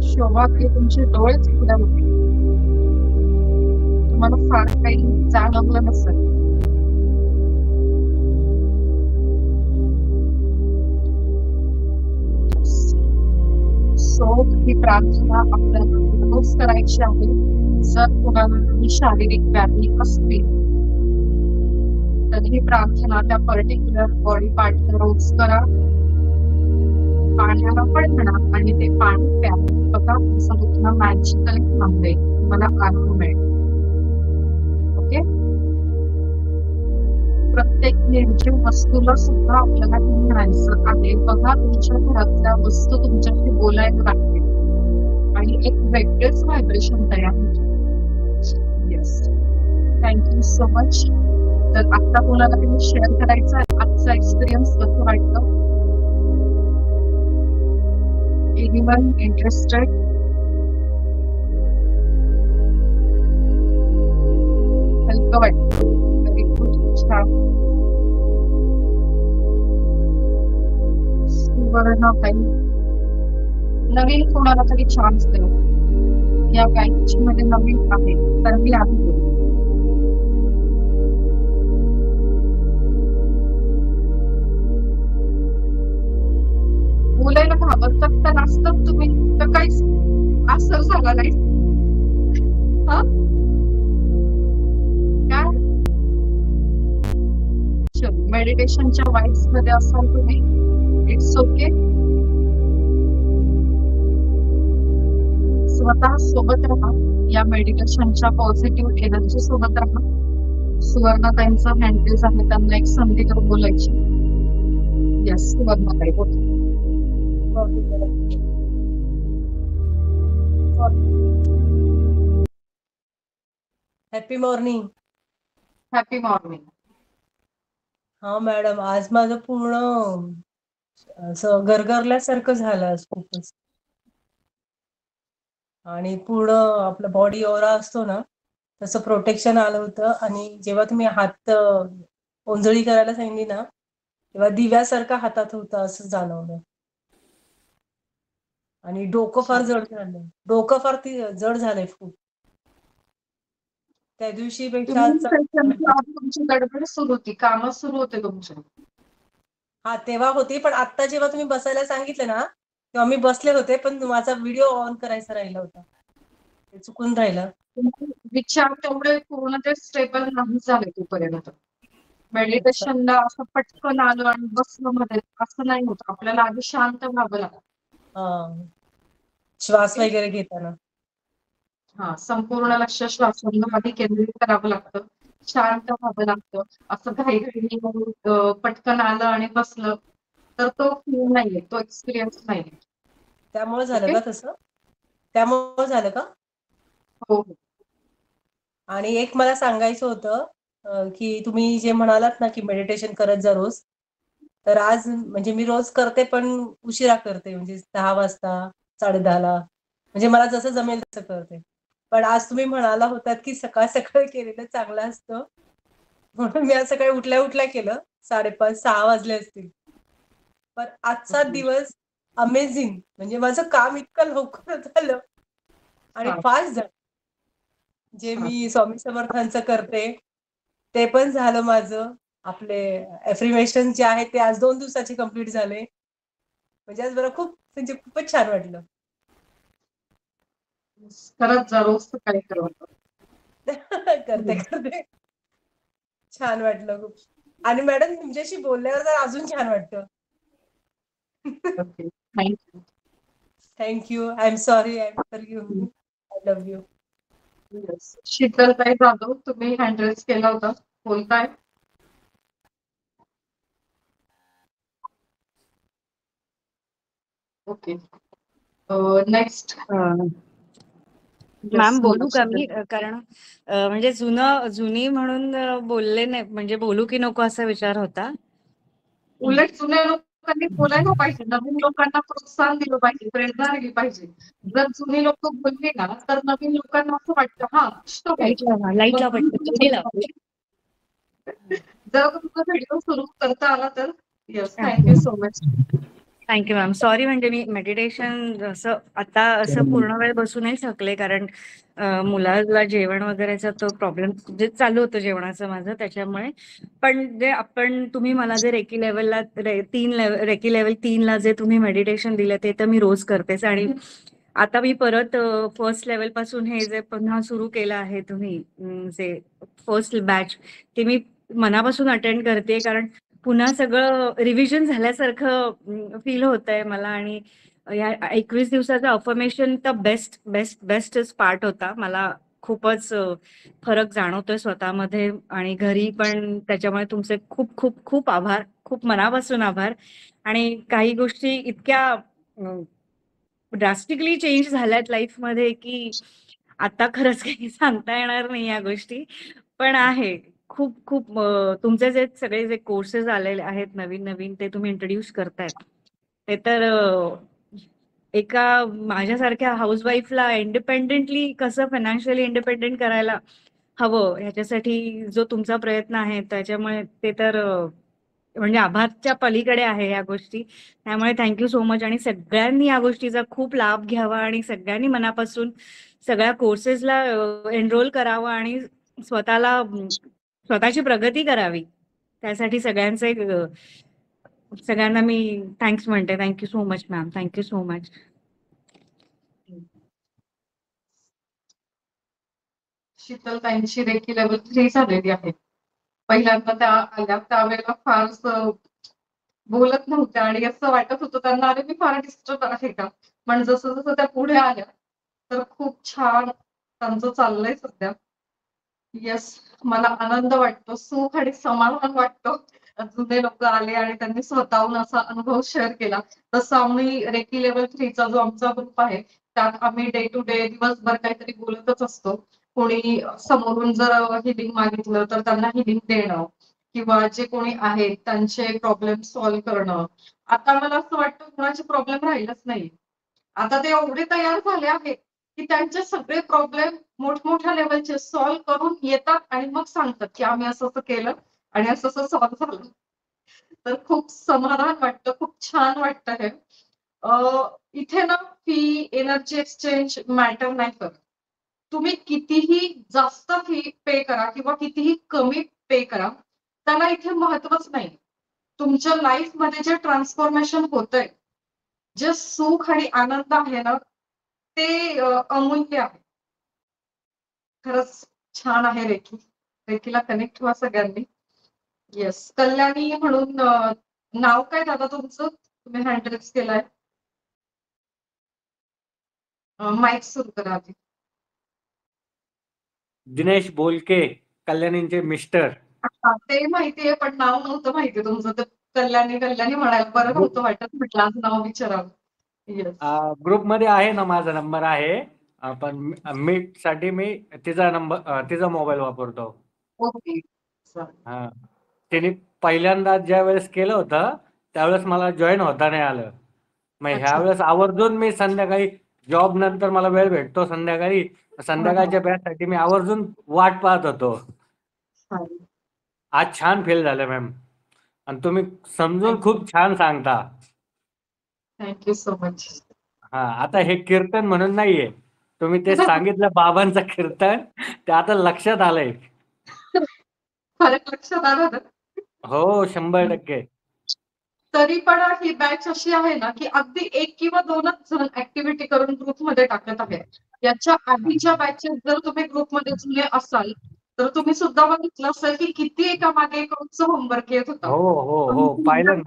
शोभा की तुमचे डोळेच उघड्या होते, तुम्हाला फार काही जाणवलं नसेल. सो ही प्रार्थना आपल्याला रोज करायची आहे. जर कोणाला शारीरिक व्याधी असतील तर ही प्रार्थना त्या पर्टिक्युलर बॉडी पार्टला रोज करा. पाण्याला पण म्हणा आणि ते पाणी प्या. बघा तुमचं दुखणं मॅजिकली थांबेल, तुम्हाला आराम मिळेल. ओके, प्रत्येक निर्जीव वस्तूला सुद्धा आपल्याला हे म्हणायचं आहे. बघा तुमच्या घरातल्या वस्तू तुमच्याशी बोलायला लागतील आणि एक वेगळेच व्हायब्रेशन तयार होते. Yes, thank you so much. तर आता कोणाला तरी शेअर करायचा आहे आजचा एक्सपिरियन्स कसं वाटतं? Anyone interested? हलकं वाटतं. व्हेरी गुड, छान. सुवर्ण ताई, नवीन कोणाला तरी चान्स देऊ. या बँकची मध्ये नवीन आहे तर मी आधी बोलू. बोलायला घाबरतात तर नसतात तुम्ही तर काहीच असर झाला नाही. हा काय मेडिटेशनच्या वाईब्स मध्ये असाल तुम्ही, इट्स ओके. स्वतः सोबत राहा, या मेडिटेशनच्या पॉझिटिव्ह एनर्जी सोबत राहा. सुवर्णताईंचं हँडल्स आहे, त्यांना एक संधी करून बोलायची. येस, सुवर्णताई बोल. Happy morning. Happy morning. हा मॅडम, आज माझं पूर्ण असं गरगरल्यासारखं झालं आज खूपच. आणि पूर्ण आपलं बॉडी ओरा असतो ना तसं प्रोटेक्शन आलं होतं. आणि जेव्हा तुम्ही हात ओंजळी करायला सांगितली ना तेव्हा दिव्यासारखा हातात होता असं जाणवलं. आणि डोकं फार जड झालं, डोकं फार जड झालंय खूप. त्या दिवशी पेक्षा तुमची गडबड सुरू होती, काम सुरू होते तुमचे. हा तेव्हा होती, पण आता जेव्हा तुम्ही बसायला सांगितलं ना तेव्हा मी बसले होते, पण माझा व्हिडिओ ऑन करायचा राहिला होता, ते चुकून राहिलं. विचार तेवढे पूर्ण ते स्टेबल नाही झाले तोपर्यंत. मेडिटेशनला असं पटकन आलं आणि बसलं मध्ये असं नाही होत. आपल्याला आधी शांत व्हावं लागतं. श्वास वगैरे घेताना हा, संपूर्ण लक्ष श्वासांवर आधी केंद्रित करावं लागतं, शांत व्हावं लागतं. असं घाईघाईने पटकन आलं आणि बसलं तर तो फील नाहीये, तो एक्सपिरियन्स नाहीये. त्यामुळे झालं का तसं? त्यामुळे झालं का? हो. आणि एक मला सांगायचं होतं की तुम्ही जे म्हणालात ना की मेडिटेशन करत जा रोज, तर आज म्हणजे मी रोज करते पण उशिरा करते, म्हणजे 10 वाजता 10:30ला, म्हणजे मला जसं जमेल तसं करते. पण आज तुम्ही म्हणाला होतात की सकाळ सकाळी केलेलं चांगलं असतं, म्हणून मी आज सकाळी उठल्या उठल्या केलं. 5:30-6 वाजले असतील. पण आजचा दिवस अमेझिंग, म्हणजे माझं काम इतकं लवकर झालं आणि फास्ट झालं. जे मी स्वामी समर्थांचं करते ते पण झालं माझं. आपले एफ्रिमेशन जे आहेत ते आज 2 दिवसाचे कंप्लीट झाले. म्हणजे आज मला म्हणजे खूपच छान वाटलं. खरंच जा, रोज सकाळी करत करते करते छान वाटलं खूप. आणि मॅडम तुमच्याशी बोलल्यावर तर अजून छान वाटतं. Thank you. Thank you. I am sorry, I am forgive. I love you. शीतलताई जाधव, तुम्ही हँड रेज केला होता, बोलताय? Okay, next. मॅम बोलू का मी? कारण म्हणजे जुनी म्हणून बोलले नाही, म्हणजे बोलू की नको असा विचार होता. उलट जुन्या लोकांनी बोलायला पाहिजे, नवीन लोकांना प्रोत्साहन दिलं पाहिजे, प्रेरणा दिली पाहिजे. जर जुनी लोक बोलली ना तर नवीन लोकांना असं वाटतं हा जर तुमचा व्हिडिओ सुरू करता आला तर. Yes, thank you so much. Thank you ma'am. Sorry, म्हणजे मी मेडिटेशन आता असं पूर्ण वेळ बसू नाही शकले, कारण मुलाला जेवण वगैरेचा तो प्रॉब्लेम जे चालू होतं जेवणाचं माझं, त्याच्यामुळे. पण जे तुम्ही मला जे रेकी लेवलला रेकी लेवल 3ला जे तुम्ही मेडिटेशन दिलं ते तर मी रोज करतेच. आणि आता मी परत फर्स्ट लेवल पासून हे जे पुन्हा सुरू केलं आहे तुम्ही, जे फर्स्ट बॅच, ते मी मनापासून अटेंड करते, कारण पुन्हा सगळं रिव्हिजन झाल्यासारखं फील होत आहे मला. आणि या 21 दिवसाचं अफर्मेशन तर बेस्टच पार्ट होता. मला खूपच फरक जाणवतोय स्वतःमध्ये आणि घरी पण. त्याच्यामुळे तुमचे खूप खूप खूप आभार, खूप मनापासून आभार. आणि काही गोष्टी इतक्या ड्रास्टिकली चेंज झाल्यात लाईफमध्ये की आता खरंच काही सांगता येणार नाही या गोष्टी. पण आहे खूप खूप तुमचे जे सगळे जे कोर्सेस आलेले आहेत नवीन नवीन ते तुम्ही इंट्रोड्यूस करतायत ते तर एका माझ्यासारख्या हाऊसवाईफला इंडिपेंडेंटली कसं फायनान्शियली इंडिपेंडेंट करायला हवं ह्याच्यासाठी जो तुमचा प्रयत्न आहे त्याच्यामुळे ते तर म्हणजे आभारच्या पलीकडे आहे या गोष्टी. त्यामुळे थँक्यू सो मच आणि सगळ्यांनी या गोष्टीचा खूप लाभ घ्यावा आणि सगळ्यांनी मनापासून सगळ्या कोर्सेसला एनरोल करावं आणि स्वतःला स्वतःची प्रगती करावी. त्यासाठी सगळ्यांना मी थँक्स म्हणते. Thank you so much ma'am. Thank you so much. शीतलताईंची रेकी लेवल 3 झालेली आहे. पहिल्यांदा त्या आल्या त्यावेळेला फार बोलत नव्हत्या आणि असं वाटत होतं त्यांना अरे मी फार डिस्टर्ब आहे का, पण जसं जसं त्या पुढे आल्या तर खूप छान त्यांचं चाललंय सध्या. येस, मला आनंद वाटतो, सुख आणि समाधान वाटतं. जुने लोक आले आणि त्यांनी स्वतःहून असा अनुभव शेअर केला. तसं आम्ही रेकी लेवल 3 चा जो आमचा ग्रुप आहे त्यात आम्ही डे टू डे दिवसभर काहीतरी बोलतच असतो. कोणी समोरून जर हिलिंग मागितलं तर त्यांना हिलिंग देणं किंवा जे कोणी आहेत त्यांचे प्रॉब्लेम सॉल्व्ह करणं. आता मला असं वाटतं कुणाचे प्रॉब्लेम राहिलंच नाही. आता ते एवढे तयार झाले आहेत की त्यांचे सगळे प्रॉब्लेम मोठमोठ्या लेवलचे सॉल्व्ह करून येतात आणि मग सांगतात की आम्ही असं असं केलं आणि असं असं सॉल्व्ह झालं. तर खूप समाधान वाटतं, खूप छान वाटतं हे. इथे ना फी एनर्जी एक्सचेंज मॅटर नाही करत. तुम्ही कितीही जास्त फी पे करा किंवा कितीही कमी पे करा त्याला इथे महत्वच नाही. तुमच्या लाईफ मध्ये जे ट्रान्सफॉर्मेशन होतंय, जे सुख आणि आनंद आहे ना ते अमूल्य आहे. खरंच छान आहे रेकी. रेकीला कनेक्ट व्हा सगळ्यांनी. येस, कल्याणी म्हणून नाव काय दादा तुमचं? तुम्ही हँड रेज केलाय. माईक सुरू करा आधी. दिनेश बोलके, कल्याणींचे मिस्टर. हा, ते माहितीये पण नाव नव्हतं माहिती तुमचं. तर कल्याणी कल्याणी म्हणायला बरं नव्हतं वाटत, म्हटलं आज नाव विचारावं. येस, ग्रुपमध्ये आहे ना, माझा नंबर आहे. पण मीट साठी मी तिचा मोबाईल वापरतो. ओके. हा, तिने पहिल्यांदा ज्या वेळेस केलं होतं त्यावेळेस मला जॉईन होता नाही आलं. मग अच्छा. ह्या वेळेस आवर्जून मी संध्याकाळी जॉब नंतर मला वेळ भेटतो संध्याकाळच्या बॅचसाठी मी आवर्जून वाट पाहत होतो. आज छान फील झालं मॅम आणि तुम्ही समजून खूप छान सांगता. Thank you so much. हा, आता हे कीर्तन म्हणून नाहीये, तुम्ही ते सांगितलं बाबांचं कीर्तन, ते आता लक्षात आलंय. फरक लक्षात आला ना? हो, 100%. तरी पण ही बॅच अशी आहे ना की अगदी 1 किंवा 2च जण ऍक्टिव्हिटी करून ग्रुपमध्ये टाकत आहे. याच्या आधीच्या बॅचेस जर तुम्ही ग्रुपमध्ये जुने असाल तर तुम्ही सुद्धा बघितलं असेल की किती एका मागे एक रोजचं होमवर्क येत होतं. हो हो हो, पाहिलं ना.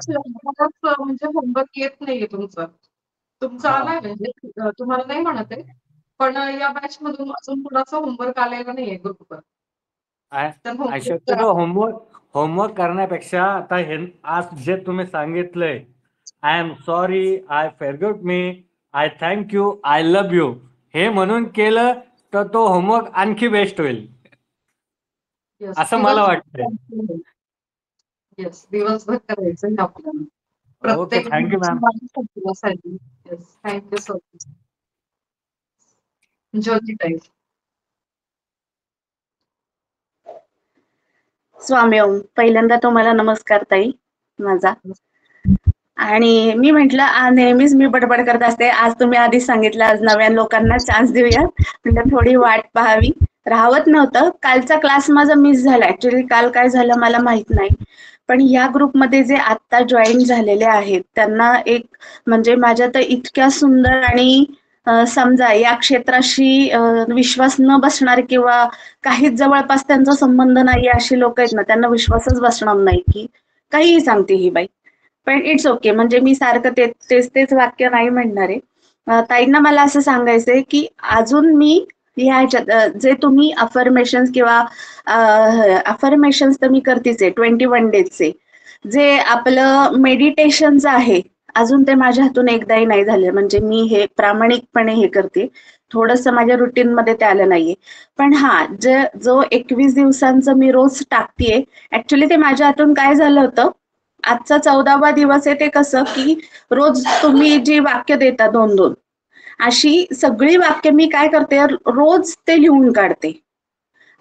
म्हणजे होमवर्क येत नाहीये तुमचं आलाय म्हणजे तुम्हाला नाही म्हणत आहे. पण या बॅच मधून अजून कुणाचा होमवर्क आलेला नाहीये ग्रुपवर. तर होमवर्क करा. शक्यतो होमवर्क करण्यापेक्षा आता हे आज जे तुम्ही सांगितलंय, I am sorry, I forgot me, I thank you, I love you, हे म्हणून केलं तर तो होमवर्क आणखी बेस्ट होईल Yes, असं मला वाटतंय. येस, दिवसभर करायचं आहे आपल्याला. ओके, प्रत्येक thank you ma'am. Yes, thank you so much. Jyoti ताई. स्वामी ओम. पहिल्यांदा तुम्हाला नमस्कार ताई माझा. आणि मी म्हटलं नेहमीच मी बडबड करत असते, आज तुम्ही आधीच सांगितलं आज नव्या लोकांना चान्स देऊयात, म्हणजे थोडी वाट पाहावी. राहत नव्हतं. कालचा क्लास माझा मिस झाला. ऍक्च्युली काल काय झालं मला माहित नाही. पण या ग्रुपमध्ये जे आता जॉईन झालेले आहेत त्यांना एक म्हणजे माझ्या तर इतक्या सुंदर आणि समजा या क्षेत्राशी विश्वास न बसणारे किंवा काहीच जवळपास त्यांचा संबंध नाही अशी लोक आहेत ना, त्यांना विश्वासच बसणार नाही की काहीही सांगते ही बाई. पण इट्स ओके, म्हणजे मी सारखं तेच वाक्य नाही म्हणणार आहे. ताईंना मला असं सांगायचंय की अजून मी ह्या ह्याच्यात जे तुम्ही अफर्मेशन्स किंवा अफर्मेशन्स तर मी करतेच आहे 21 डेजचे, जे आपलं मेडिटेशनचं आहे अजून ते माझ्या हातून एकदाही नाही झाले. म्हणजे मी हे प्रामाणिकपणे हे करते. थोडंसं माझ्या रुटीन मध्ये ते आलं नाहीये. पण हा जो 21 दिवसांचं मी रोज टाकतेय, ऍक्च्युली ते माझ्या हातून काय झालं होतं, आजचा 14वा दिवस आहे. ते कसं की रोज तुम्ही जी वाक्य देता 2-2 अशी सगळी वाक्य मी काय करते, रोज ते लिहून काढते.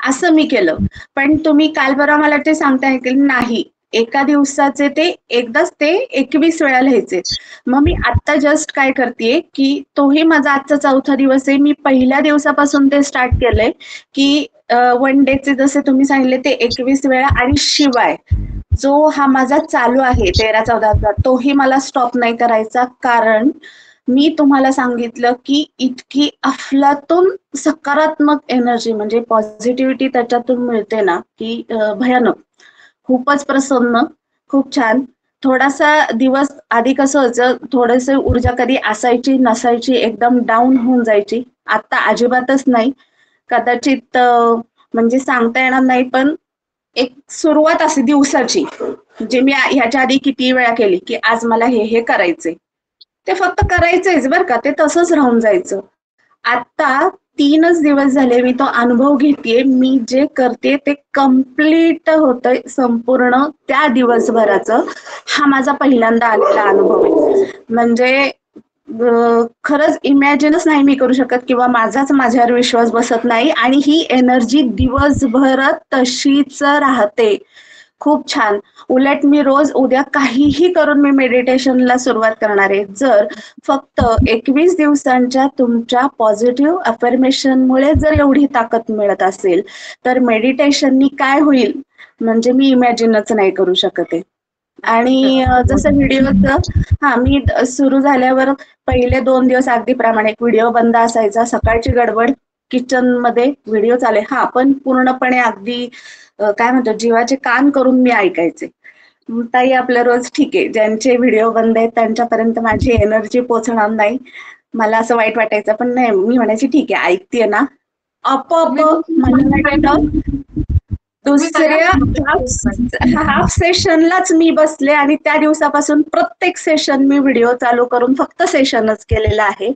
असं मी केलं. पण तुम्ही काल परवा मला ते सांगताय की नाही, एका दिवसाचे ते एकदाच ते 21 वेळा लिहायचे. मग मी आता जस्ट काय करतेय की तोही माझा आजचा 4था दिवस आहे. मी पहिल्या दिवसापासून ते स्टार्ट केलंय की 1 डेचे जसे तुम्ही सांगितले ते 21 वेळा, आणि शिवाय जो हा माझा चालू आहे 13-14चा, तोही मला स्टॉप नाही करायचा. कारण मी तुम्हाला सांगितलं की इतकी अफलातून सकारात्मक एनर्जी म्हणजे पॉझिटिव्हिटी त्याच्यातून मिळते ना की भयानक. खूपच प्रसन्न, खूप छान. थोडासा दिवस आधी कसं व्हायचं, थोडंसं ऊर्जा कधी असायची नसायची, एकदम डाऊन होऊन जायची. आता अजिबातच नाही. कदाचित म्हणजे सांगता येणार नाही, पण एक सुरुवात असते दिवसाची, जे मी ह्याच्या आधी किती वेळा केली की आज मला हे करायचंय. ते फक्त करायचंयच बरं का, ते तसंच राहून जायचं. आता 3च दिवस झाले मी तो अनुभव घेतेय. मी जे करते ते कम्प्लीट होतंय संपूर्ण त्या दिवसभराचं. हा माझा पहिल्यांदा आलेला अनुभव आहे. म्हणजे खरंच इमॅजिनच नाही मी करू शकत किंवा माझाच माझ्यावर विश्वास बसत नाही. आणि ही एनर्जी दिवसभर तशीच राहते. खूप छान. उलट मी रोज उद्या काहीही करून मी मेडिटेशनला सुरुवात करणार आहे. जर फक्त 21 दिवसांच्या तुमच्या पॉझिटिव्ह अफर्मेशनमुळे जर एवढी ताकद मिळत असेल, तर मेडिटेशननी काय होईल म्हणजे मी इमॅजिनच नाही करू शकत आहे. आणि जसं व्हिडिओचं मी सुरू झाल्यावर पहिले 2 दिवस अगदी प्रामाणिक व्हिडिओ बंद असायचा. सकाळची गडबड, किचनमध्ये व्हिडिओ चाले. पण पूर्णपणे अगदी काय म्हणतो जीवाचे कान करून मी ऐकायचे. ताई आपलं रोज ठीक आहे, ज्यांचे व्हिडिओ बंद आहेत त्यांच्यापर्यंत माझी एनर्जी पोहोचणार नाही. मला असं वाईट वाटायचं, पण नाही, मी म्हणायची ठीक आहे, ऐकतेय ना. आपोआप मला वाटतं दुसऱ्या हाफ सेशनलाच मी बसले आणि त्या दिवसापासून प्रत्येक सेशन मी व्हिडिओ चालू करून फक्त सेशनच केलेलं आहे.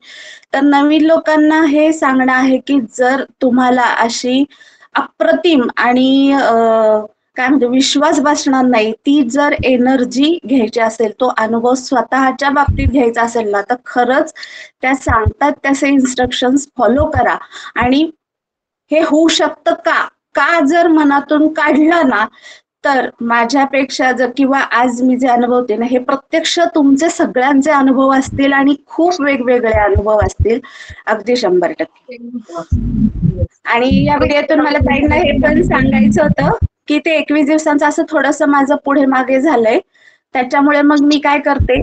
तर नवीन लोकांना हे सांगणं आहे की जर तुम्हाला अशी अप्रतिम आणि काय म्हणतो विश्वास बसणार नाही, ती जर एनर्जी घ्यायची असेल, तो अनुभव स्वतःच्या बाबतीत घ्यायचा असेल ना, तर खरंच त्या सांगतात तसे इन्स्ट्रक्शन्स फॉलो करा. आणि हे होऊ शकतं का जर मनातून काढलं ना, तर माझ्यापेक्षा जर किंवा आज मी जे अनुभवते ना, हे प्रत्यक्ष तुमचे सगळ्यांचे अनुभव असतील आणि खूप वेगवेगळे अनुभव असतील. अगदी 100%. आणि या व्हिडिओतून मला ताईंना हे पण सांगायचं होतं की ते 21 दिवसांचं असं थोडंसं माझं पुढे मागे झालंय. त्याच्यामुळे मग मी काय करते,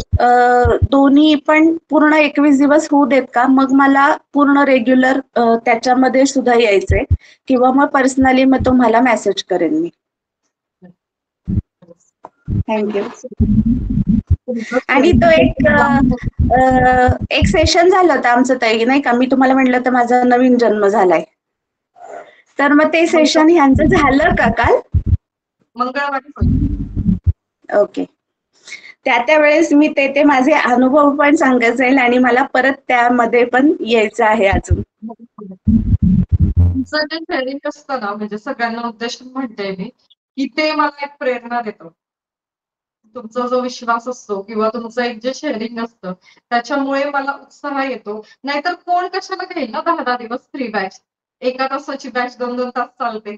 दोन्ही पण पूर्ण 21 दिवस होऊ देत का, मग मला पूर्ण रेग्युलर त्याच्यामध्ये सुद्धा यायचंय किंवा मग पर्सनली मग तुम्हाला मेसेज करेन मी. थँक्यू. आणि तो एक सेशन झालं होतं आमचं ताई, नाही का, मी तुम्हाला म्हटलं तर माझा नवीन जन्म झालाय. तर मग ते सेशन ह्यांचं झालं का काल? मंगळवारी होईल. ओके. त्या वेळेस मी ते माझे अनुभव पण सांगत जाईल आणि मला परत त्यामध्ये पण यायचं आहे अजून. तुमचं जे शेअरिंग असतं ना, म्हणजे सगळ्यांना उद्देशून म्हणते मी की ते मला एक प्रेरणा देतं. तुमचा जो विश्वास असतो किंवा तुमचं एक जे शेअरिंग असतं त्याच्यामुळे मला उत्साह येतो. नाहीतर कोण कशाला घेईल ना 10-10 दिवस फ्री बॅच. 1 तासाची बॅच 2-2 तास चालते.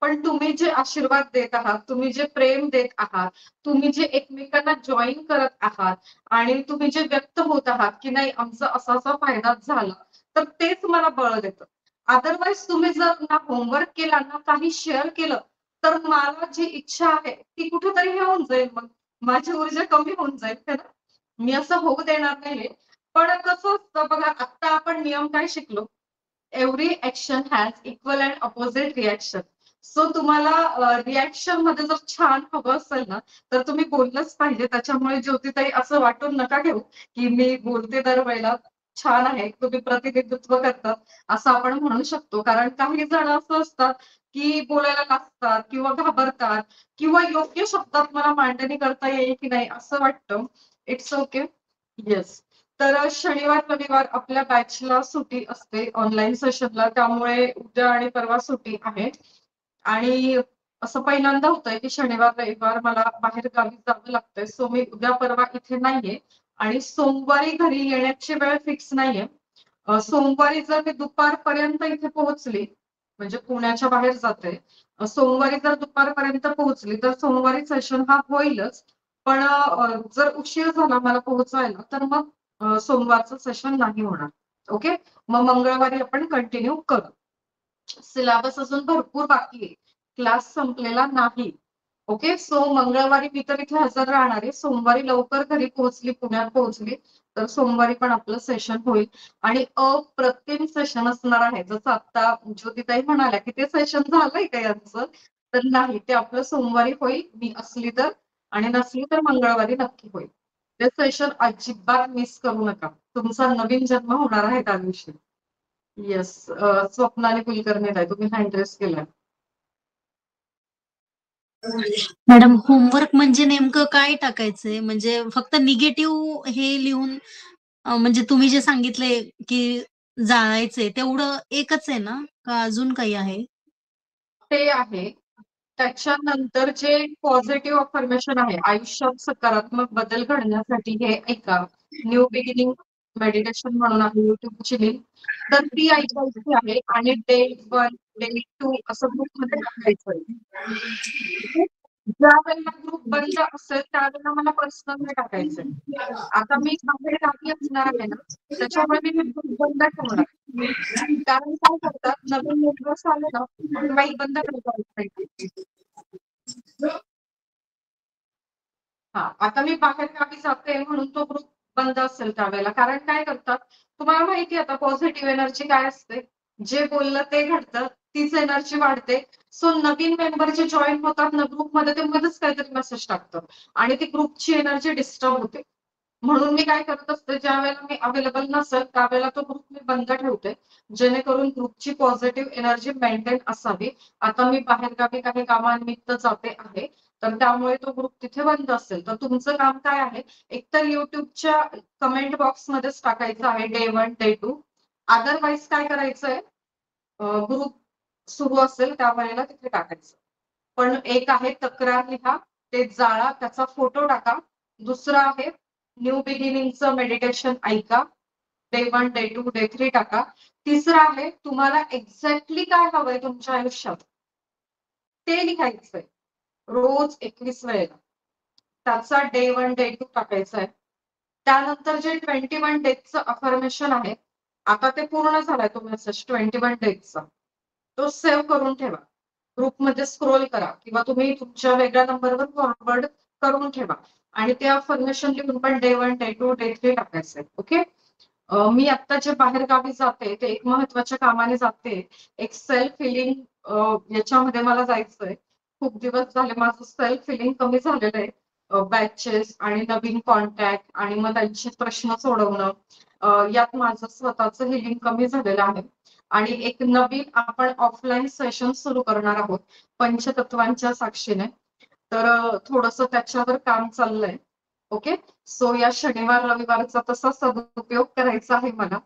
पण तुम्ही जे आशीर्वाद देत आहात, तुम्ही जे प्रेम देत आहात, तुम्ही जे एकमेकांना जॉईन करत आहात आणि तुम्ही जे व्यक्त होत आहात की नाही आमचा असा फायदा झाला, तर तेच मला बळ देतं. अदरवाईज तुम्ही जर ना होमवर्क केला ना काही शेअर केलं, तर मला जी इच्छा आहे ती कुठेतरी हे होऊन जाईल, मग माझी ऊर्जा कमी होऊन जाईल है ना. मी असं होऊ देणार नाहीये. पण कसं असतं बघा, आता आपण नियम काय शिकलो, every action has equal and opposite reaction. So तुम्हाला रिॲक्शन मध्ये जर छान हवं असेल ना, तर तुम्ही बोललंच पाहिजे. त्याच्यामुळे ज्योतिताई असं वाटून नका घेऊ की मी बोलते दरवेळेला. छान आहे, तुम्ही प्रतिनिधित्व करतात असं आपण म्हणू शकतो. कारण काही जण असं असतात की बोलायला लाजतात किंवा घाबरतात किंवा योग्य शब्दात मला मांडणी करता येईल की नाही असं वाटतं. It's okay. येस. तर शनिवार रविवार आपल्या बॅचला सुट्टी असते ऑनलाईन सेशनला, त्यामुळे उद्या आणि परवा सुट्टी आहे. आणि असं पहिल्यांदा होतंय की शनिवार रविवार मला बाहेर गावी जावं लागतंय. सो मी उद्या परवा इथे नाहीये आणि सोमवारी घरी येण्याची वेळ फिक्स नाहीये. सोमवारी जर मी दुपारपर्यंत इथे पोहोचली, म्हणजे पुण्याच्या बाहेर जाते, सोमवारी जर दुपारपर्यंत पोहोचली तर सोमवारी सेशन हा होईलच. पण जर उशीर झाला मला पोहोचायला तर मग सोमवारचं सेशन नाही होणार. ओके. मग मंगळवारी आपण कंटिन्यू करू. सिलेबस अजून भरपूर बाकी आहे. क्लास संपलेला नाही. ओके. सो मंगळवारी मी तर इथे हजर राहणार आहे. सोमवारी लवकर घरी पोहोचली, पुण्यात पोहोचली तर सोमवारी पण आपलं सेशन होईल आणि अप्रतिम सेशन असणार आहे. जसं आता ज्योतिताई म्हणाल्या की ते सेशन झालंय का यांचं, तर नाही, ते आपलं सोमवारी होईल. मी असली तर आणि नसली तर मंगळवारी नक्की होईल. ते सेशन अजिबात मिस करू नका. तुमचा नवीन जन्म होणार आहे त्या दिवशी. येस. स्वप्नाली कुलकर्णी ताई, तुम्ही हँड रेस केलाय. मॅडम, होमवर्क म्हणजे नेमकं काय टाकायचंय? म्हणजे फक्त निगेटिव्ह हे लिहून म्हणजे तुम्ही जे सांगितले की जाळायचंय तेवढं एकच आहे ना? का अजून काही आहे? ते आहे. त्याच्यानंतर जे पॉझिटिव्ह अफर्मेशन आहे, आयुष्यात सकारात्मक बदल घडण्यासाठी हे ऐका. न्यू बिगिनिंग मेडिटेशन म्हणून आहे युट्यूबची लिंक. तर ती ऐकायची आहे आणि डे 1, डे 2 असं ग्रुपमध्ये टाकायचंय. ज्या वेळेला ग्रुप बंद असेल त्यावेळेला मला पर्सनल टाकायचंय. आता मी बाहेर गावी असणार आहे ना, त्याच्यामुळे मी ग्रुप बंद ठेवणार. कारण काय करतात, नवीन मेंबर्स आले ना, वाईट बंद करतात. हा, आता मी बाहेर गावी जाते म्हणून तो ग्रुप बंद असेल त्यावेळेला. कारण काय करतात, तुम्हाला माहिती आहे आता पॉझिटिव्ह एनर्जी काय असते, जे बोललं ते घडतं, तीच एनर्जी वाढते. सो नवीन मेंबर जे जॉईन होतात ना ग्रुपमध्ये, ते मध्येच काहीतरी मेसेज टाकतात आणि ती ग्रुपची एनर्जी डिस्टर्ब होते. म्हणून मी काय करत असते, ज्या वेळेला मी अवेलेबल नसेल त्यावेळेला तो ग्रुप मी बंद ठेवते, जेणेकरून ग्रुपची पॉझिटिव्ह एनर्जी मेंटेन असावी. आता मी बाहेरगावी काही कामानिमित्त जाते आहे, तर त्यामुळे तो ग्रुप तिथे बंद असेल. तर तुमचं काम काय आहे, एकतर युट्यूबच्या कमेंट बॉक्समध्येच टाकायचं आहे डे 1, डे 2. अदरवाईज काय करायचंय, ग्रुप सुरू असेल त्यावेळेला तिथे टाकायचं. पण एक आहे तक्रार लिहा, ते जाळा, त्याचा फोटो टाका. दुसरं आहे न्यू बिगिनिंगचं मेडिटेशन ऐका. डे 1, डे 2, डे 3 टाका. तिसरं आहे तुम्हाला एक्झॅक्टली काय हवंय तुमच्या आयुष्यात, ते लिहायचंय रोज 21 वेळेला. त्याचा डे 1, डे 2 टाकायचा आहे. त्यानंतर जे 21 डेजचं अफर्मेशन आहे, आता ते पूर्ण झालाय तो मेसेज 21 डेजचा, तो सेव्ह करून ठेवा. ग्रुपमध्ये स्क्रोल करा किंवा तुम्ही तुमच्या वेगळ्या नंबरवर फॉरवर्ड करून ठेवा आणि ते अफर्मेशन लिहून पण डे 1, डे 2, डे 3 टाकायचंय. ओके. मी आता जे बाहेर गावी जाते ते एक महत्वाच्या कामाने जाते. एक सेल्फ हिलिंग याच्यामध्ये मला जायचंय. खूप दिवस झाले माझं सेल्फ हिलिंग कमी झालेलं आहे. बॅचेस आणि नवीन कॉन्टॅक्ट आणि मग त्यांचे प्रश्न सोडवणं, यात माझं स्वतःचं हिलिंग कमी झालेलं आहे. आणि एक नवीन आपण ऑफलाईन सेशन सुरू करणार आहोत पंचतत्वांच्या साक्षीने. तर थोडंसं त्याच्यावर काम चाललंय. ओके. सो या शनिवार रविवारचा तसा सदुपयोग करायचा आहे मला.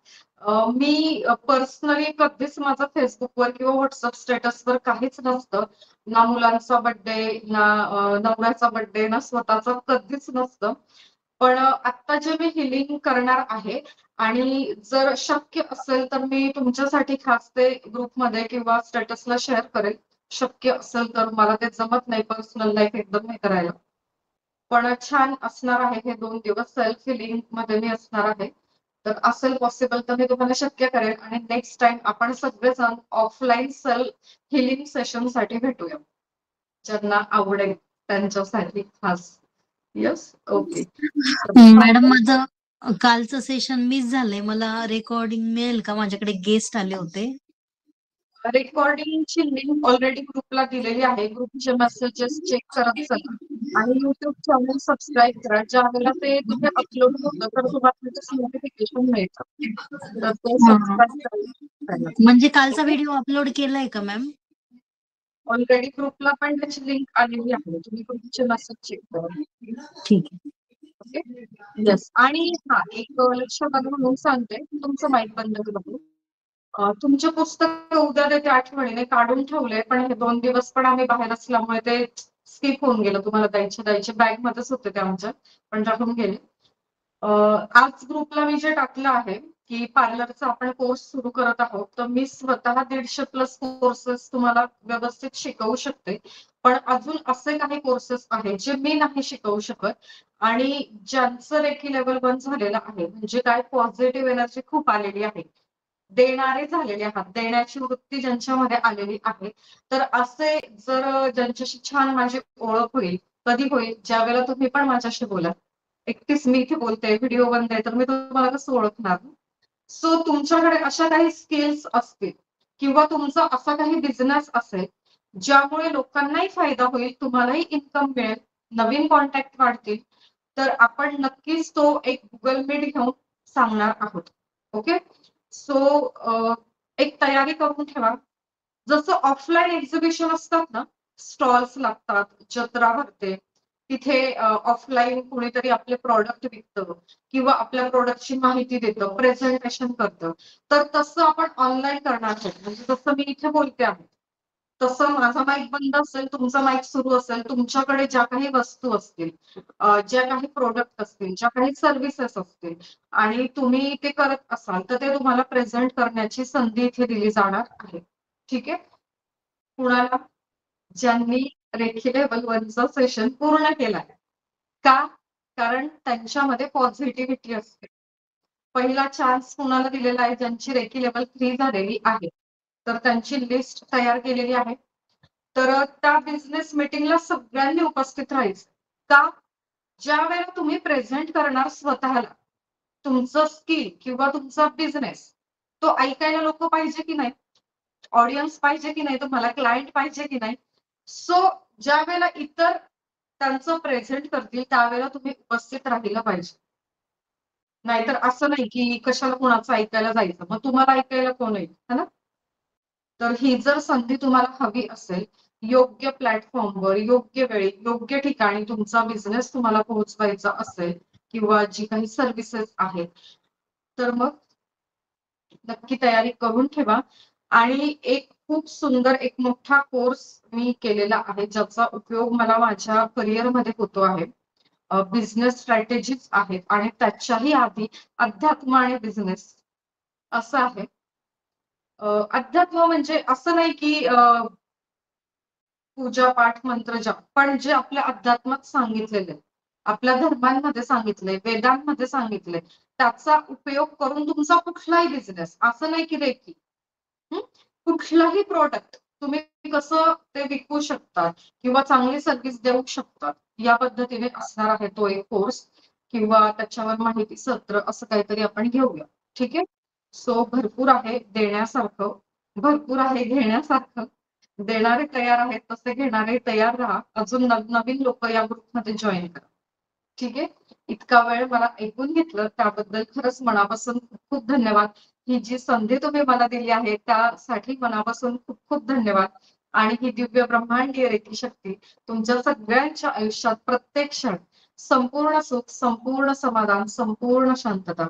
मी पर्सनली कधीच माझं फेसबुकवर किंवा व्हॉट्सअप स्टेटसवर काहीच नसतं. ना मुलांचा बर्थडे, ना नवऱ्याचा बर्थडे, ना स्वतःचा कधीच नसतं. पण आता जे मी हिलिंग करणार आहे आणि जर शक्य असेल तर मी तुमच्यासाठी खास ते ग्रुपमध्ये किंवा स्टेटसला शेअर करेल. शक्य असेल तर, मला ते जमत नाही पर्सनल लाईफ एकदम हे करायला. पण छान असणार आहे हे 2 दिवस. सेल्फ हिलिंग मध्ये मी असणार आहे. तर असेल पॉसिबल तर मी तुम्हाला शक्य करेल आणि नेक्स्ट टाइम आपण सगळेजण ऑफलाईन सेल्फ हिलिंग सेशन साठी भेटूया. ज्यांना आवडेल त्यांच्यासाठी खास. येस. ओके. मॅडम, माझं कालचं सेशन मिस झालंय. मला रेकॉर्डिंग मिळेल का? माझ्याकडे गेस्ट आले होते. रेकॉर्डिंगची लिंक ऑलरेडी ग्रुपला दिलेली आहे. ग्रुपचे मेसेजेस चेक करत चला आणि युट्यूब चॅनल सबस्क्राईब करा. ज्या वेळेला ते तिथे अपलोड होतं तर तुम्हाला त्याचं नोटिफिकेशन मिळतं. तर ते सबस्क्राईब करा. म्हणजे कालचा व्हिडिओ अपलोड केलाय का मॅम? ऑलरेडी ग्रुपला पण त्याची लिंक आलेली आहे. तुम्ही ग्रुपचे मेसेज चेक करा. ठीक आहे. येस. आणि हा एक लक्षात आलं म्हणून सांगते, तुमचं माईक बंद करू. तुमचे पुस्तक उद्या देते आठवणीने काढून ठेवले, पण हे 2 दिवस पण आम्ही बाहेर असल्यामुळे ते स्किप होऊन गेलं. तुम्हाला द्यायचे बॅग मध्येच होते ते आमच्या, पण राहून गेले. आज ग्रुपला मी जे टाकलं आहे की पार्लरचा आपण कोर्स सुरू करत आहोत, तर मी स्वतः 150+ कोर्सेस तुम्हाला व्यवस्थित शिकवू शकते. पण अजून असे काही कोर्सेस आहेत जे मी नाही शिकवू शकत आणि ज्यांचं रेकी लेवल 1 झालेलं आहे, म्हणजे काय पॉझिटिव्ह एनर्जी खूप आलेली आहे, देणारे झालेले आहात, देण्याची वृत्ती ज्यांच्यामध्ये आलेली आहे, तर असे जर ज्यांच्याशी छान माझी ओळख होईल, कधी होईल? ज्यावेळेला तुम्ही पण माझ्याशी बोलाल. एकटीच मी इथे बोलते, व्हिडिओ बंद आहे, तर मी तुम्हाला कसं ओळखणार? सो तुमच्याकडे अशा काही स्किल्स असतील किंवा तुमचा असा काही बिझनेस असेल, ज्यामुळे लोकांनाही फायदा होईल, तुम्हालाही इन्कम मिळेल, नवीन कॉन्टॅक्ट वाढतील, तर आपण नक्कीच तो एक Google मीट घेऊन सांगणार आहोत. ओके? सो एक तयारी करून ठेवा. जसं ऑफलाईन एक्झिबिशन असतात ना, स्टॉल्स लागतात, जत्रा भरते. तिथे ऑफलाईन कुणीतरी आपले प्रॉडक्ट विकतं किंवा आपल्या प्रॉडक्टची माहिती देतं, प्रेझेंटेशन करतं. तर तसं आपण ऑनलाईन करणार आहोत. म्हणजे जसं मी इथे बोलते आहे, तसं माझा माईक बंद असेल, तुमचा माईक सुरू असेल, तुमच्याकडे ज्या काही वस्तू असतील, ज्या काही प्रॉडक्ट असतील, ज्या काही सर्व्हिसेस असतील आणि तुम्ही ते करत असाल, तर ते तुम्हाला प्रेझेंट करण्याची संधी इथे दिली जाणार आहे. ठीक आहे? कुणाला? ज्यांनी रेखी लेव्हल 1चं सेशन पूर्ण केलाय. का? कारण त्यांच्यामध्ये पॉझिटिव्हिटी असते. पहिला चान्स कुणाला दिलेला आहे? ज्यांची रेकी लेव्हल 3 झालेली आहे. तर त्यांची लिस्ट तयार केलेली आहे. तर त्या बिझनेस मीटिंगला सगळ्यांनी उपस्थित राहायचं. का? ज्यावेळेला तुम्ही प्रेझेंट करणार स्वतःला, तुमचं स्किल किंवा तुमचा बिझनेस, तो ऐकायला लोकं पाहिजे की नाही? ऑडियन्स पाहिजे की नाही? तुम्हाला क्लायंट पाहिजे की नाही? सो ज्यावेळेला इतर त्यांचं प्रेझेंट करतील, त्यावेळेला तुम्ही उपस्थित राहिलं पाहिजे. नाहीतर असं नाही की कशाला कुणाचं ऐकायला जायचं. मग तुम्हाला ऐकायला कोण येईल? है ना? तर ही जर संधी तुम्हाला हवी असेल, योग्य प्लॅटफॉर्मवर, योग्य वेळी, योग्य ठिकाणी तुमचा बिझनेस तुम्हाला पोहोचवायचा असेल किंवा जी काही सर्व्हिसेस आहेत, तर मग नक्की तयारी करून ठेवा. आणि एक खूप सुंदर एक मोठा कोर्स मी केलेला आहे, ज्याचा उपयोग मला माझ्या करिअरमध्ये होतो आहे. बिझनेस स्ट्रॅटेजीज आहेत आणि त्याच्याही आधी अध्यात्म आणि बिझनेस असं आहे. अध्यात्म म्हणजे असं नाही की पूजा, पाठ, मंत्र, जप, पण जे आपल्या अध्यात्मात सांगितलेलं आहे, आपल्या धर्मांमध्ये सांगितलंय, वेदांमध्ये सांगितलंय, त्याचा उपयोग करून तुमचा कुठलाही बिझनेस, असं नाही की रेकी, कुठलाही प्रॉडक्ट तुम्ही कसं ते विकू शकता किंवा चांगली सर्व्हिस देऊ शकता, या पद्धतीने असणार आहे तो एक कोर्स किंवा त्याच्यावर माहिती सत्र, असं काहीतरी आपण घेऊया. ठीक आहे? सो भरपूर आहे देण्यासारखं, भरपूर आहे घेण्यासारखं. देणारे तयार आहेत, तसे घेणारे तयार राहा. अजून नवीन लोक या ग्रुपमध्ये जॉईन करा. ठीक आहे? इतका वेळ मला ऐकून घेतलं त्याबद्दल खरंच मनापासून खूप खूप धन्यवाद. ही जी संधी तुम्ही मला दिली आहे त्यासाठी मनापासून खूप खूप धन्यवाद. आणि ही दिव्य ब्रह्मांडीय रेकी शक्ती तुमच्या सगळ्यांच्या आयुष्यात प्रत्येक क्षण संपूर्ण सुख, संपूर्ण समाधान, संपूर्ण शांतता,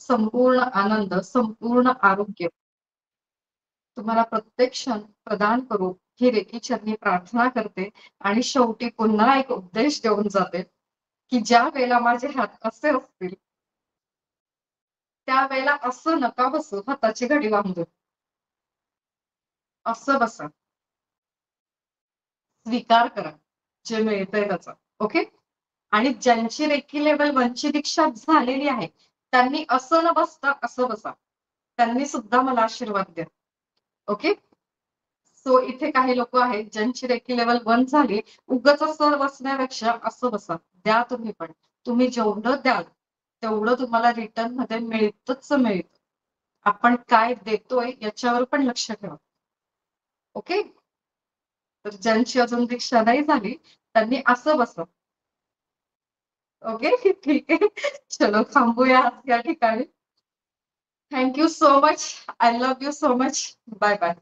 संपूर्ण आनंद, संपूर्ण आरोग्य तुम्हाला प्रत्येक क्षण प्रदान करू ही रेकी चरणी प्रार्थना करते. आणि शेवटी पुन्हा एक उपदेश देऊन जाते की ज्या वेळेला माझे हात असे असतील, त्यावेळेला असं नका बसू हाताची घडी बांधून. असं बसा. स्वीकार करा जे मिळतंय त्याचा. ओके? आणि ज्यांची रेकी लेवल 1ची दीक्षा झालेली आहे, त्यांनी असं न बसता असं बसा. त्यांनी सुद्धा मला आशीर्वाद द्या. ओके? सो इथे काही लोक आहेत ज्यांची रेकी लेवल 1 झाली, उगाच असं बसण्यापेक्षा असं बसा. द्या तुम्ही पण. तुम्ही जेवढं द्याल, तेवढं तुम्हाला रिटर्न मध्ये मिळतच मिळतं. आपण काय देतोय याच्यावर पण लक्ष ठेवा. ओके? तर ज्यांची अजून दीक्षा नाही झाली, त्यांनी असं बसा. ओके? ठीक आहे. चलो थांबूया या ठिकाणी. Thank you so much. I love you so much. Bye bye.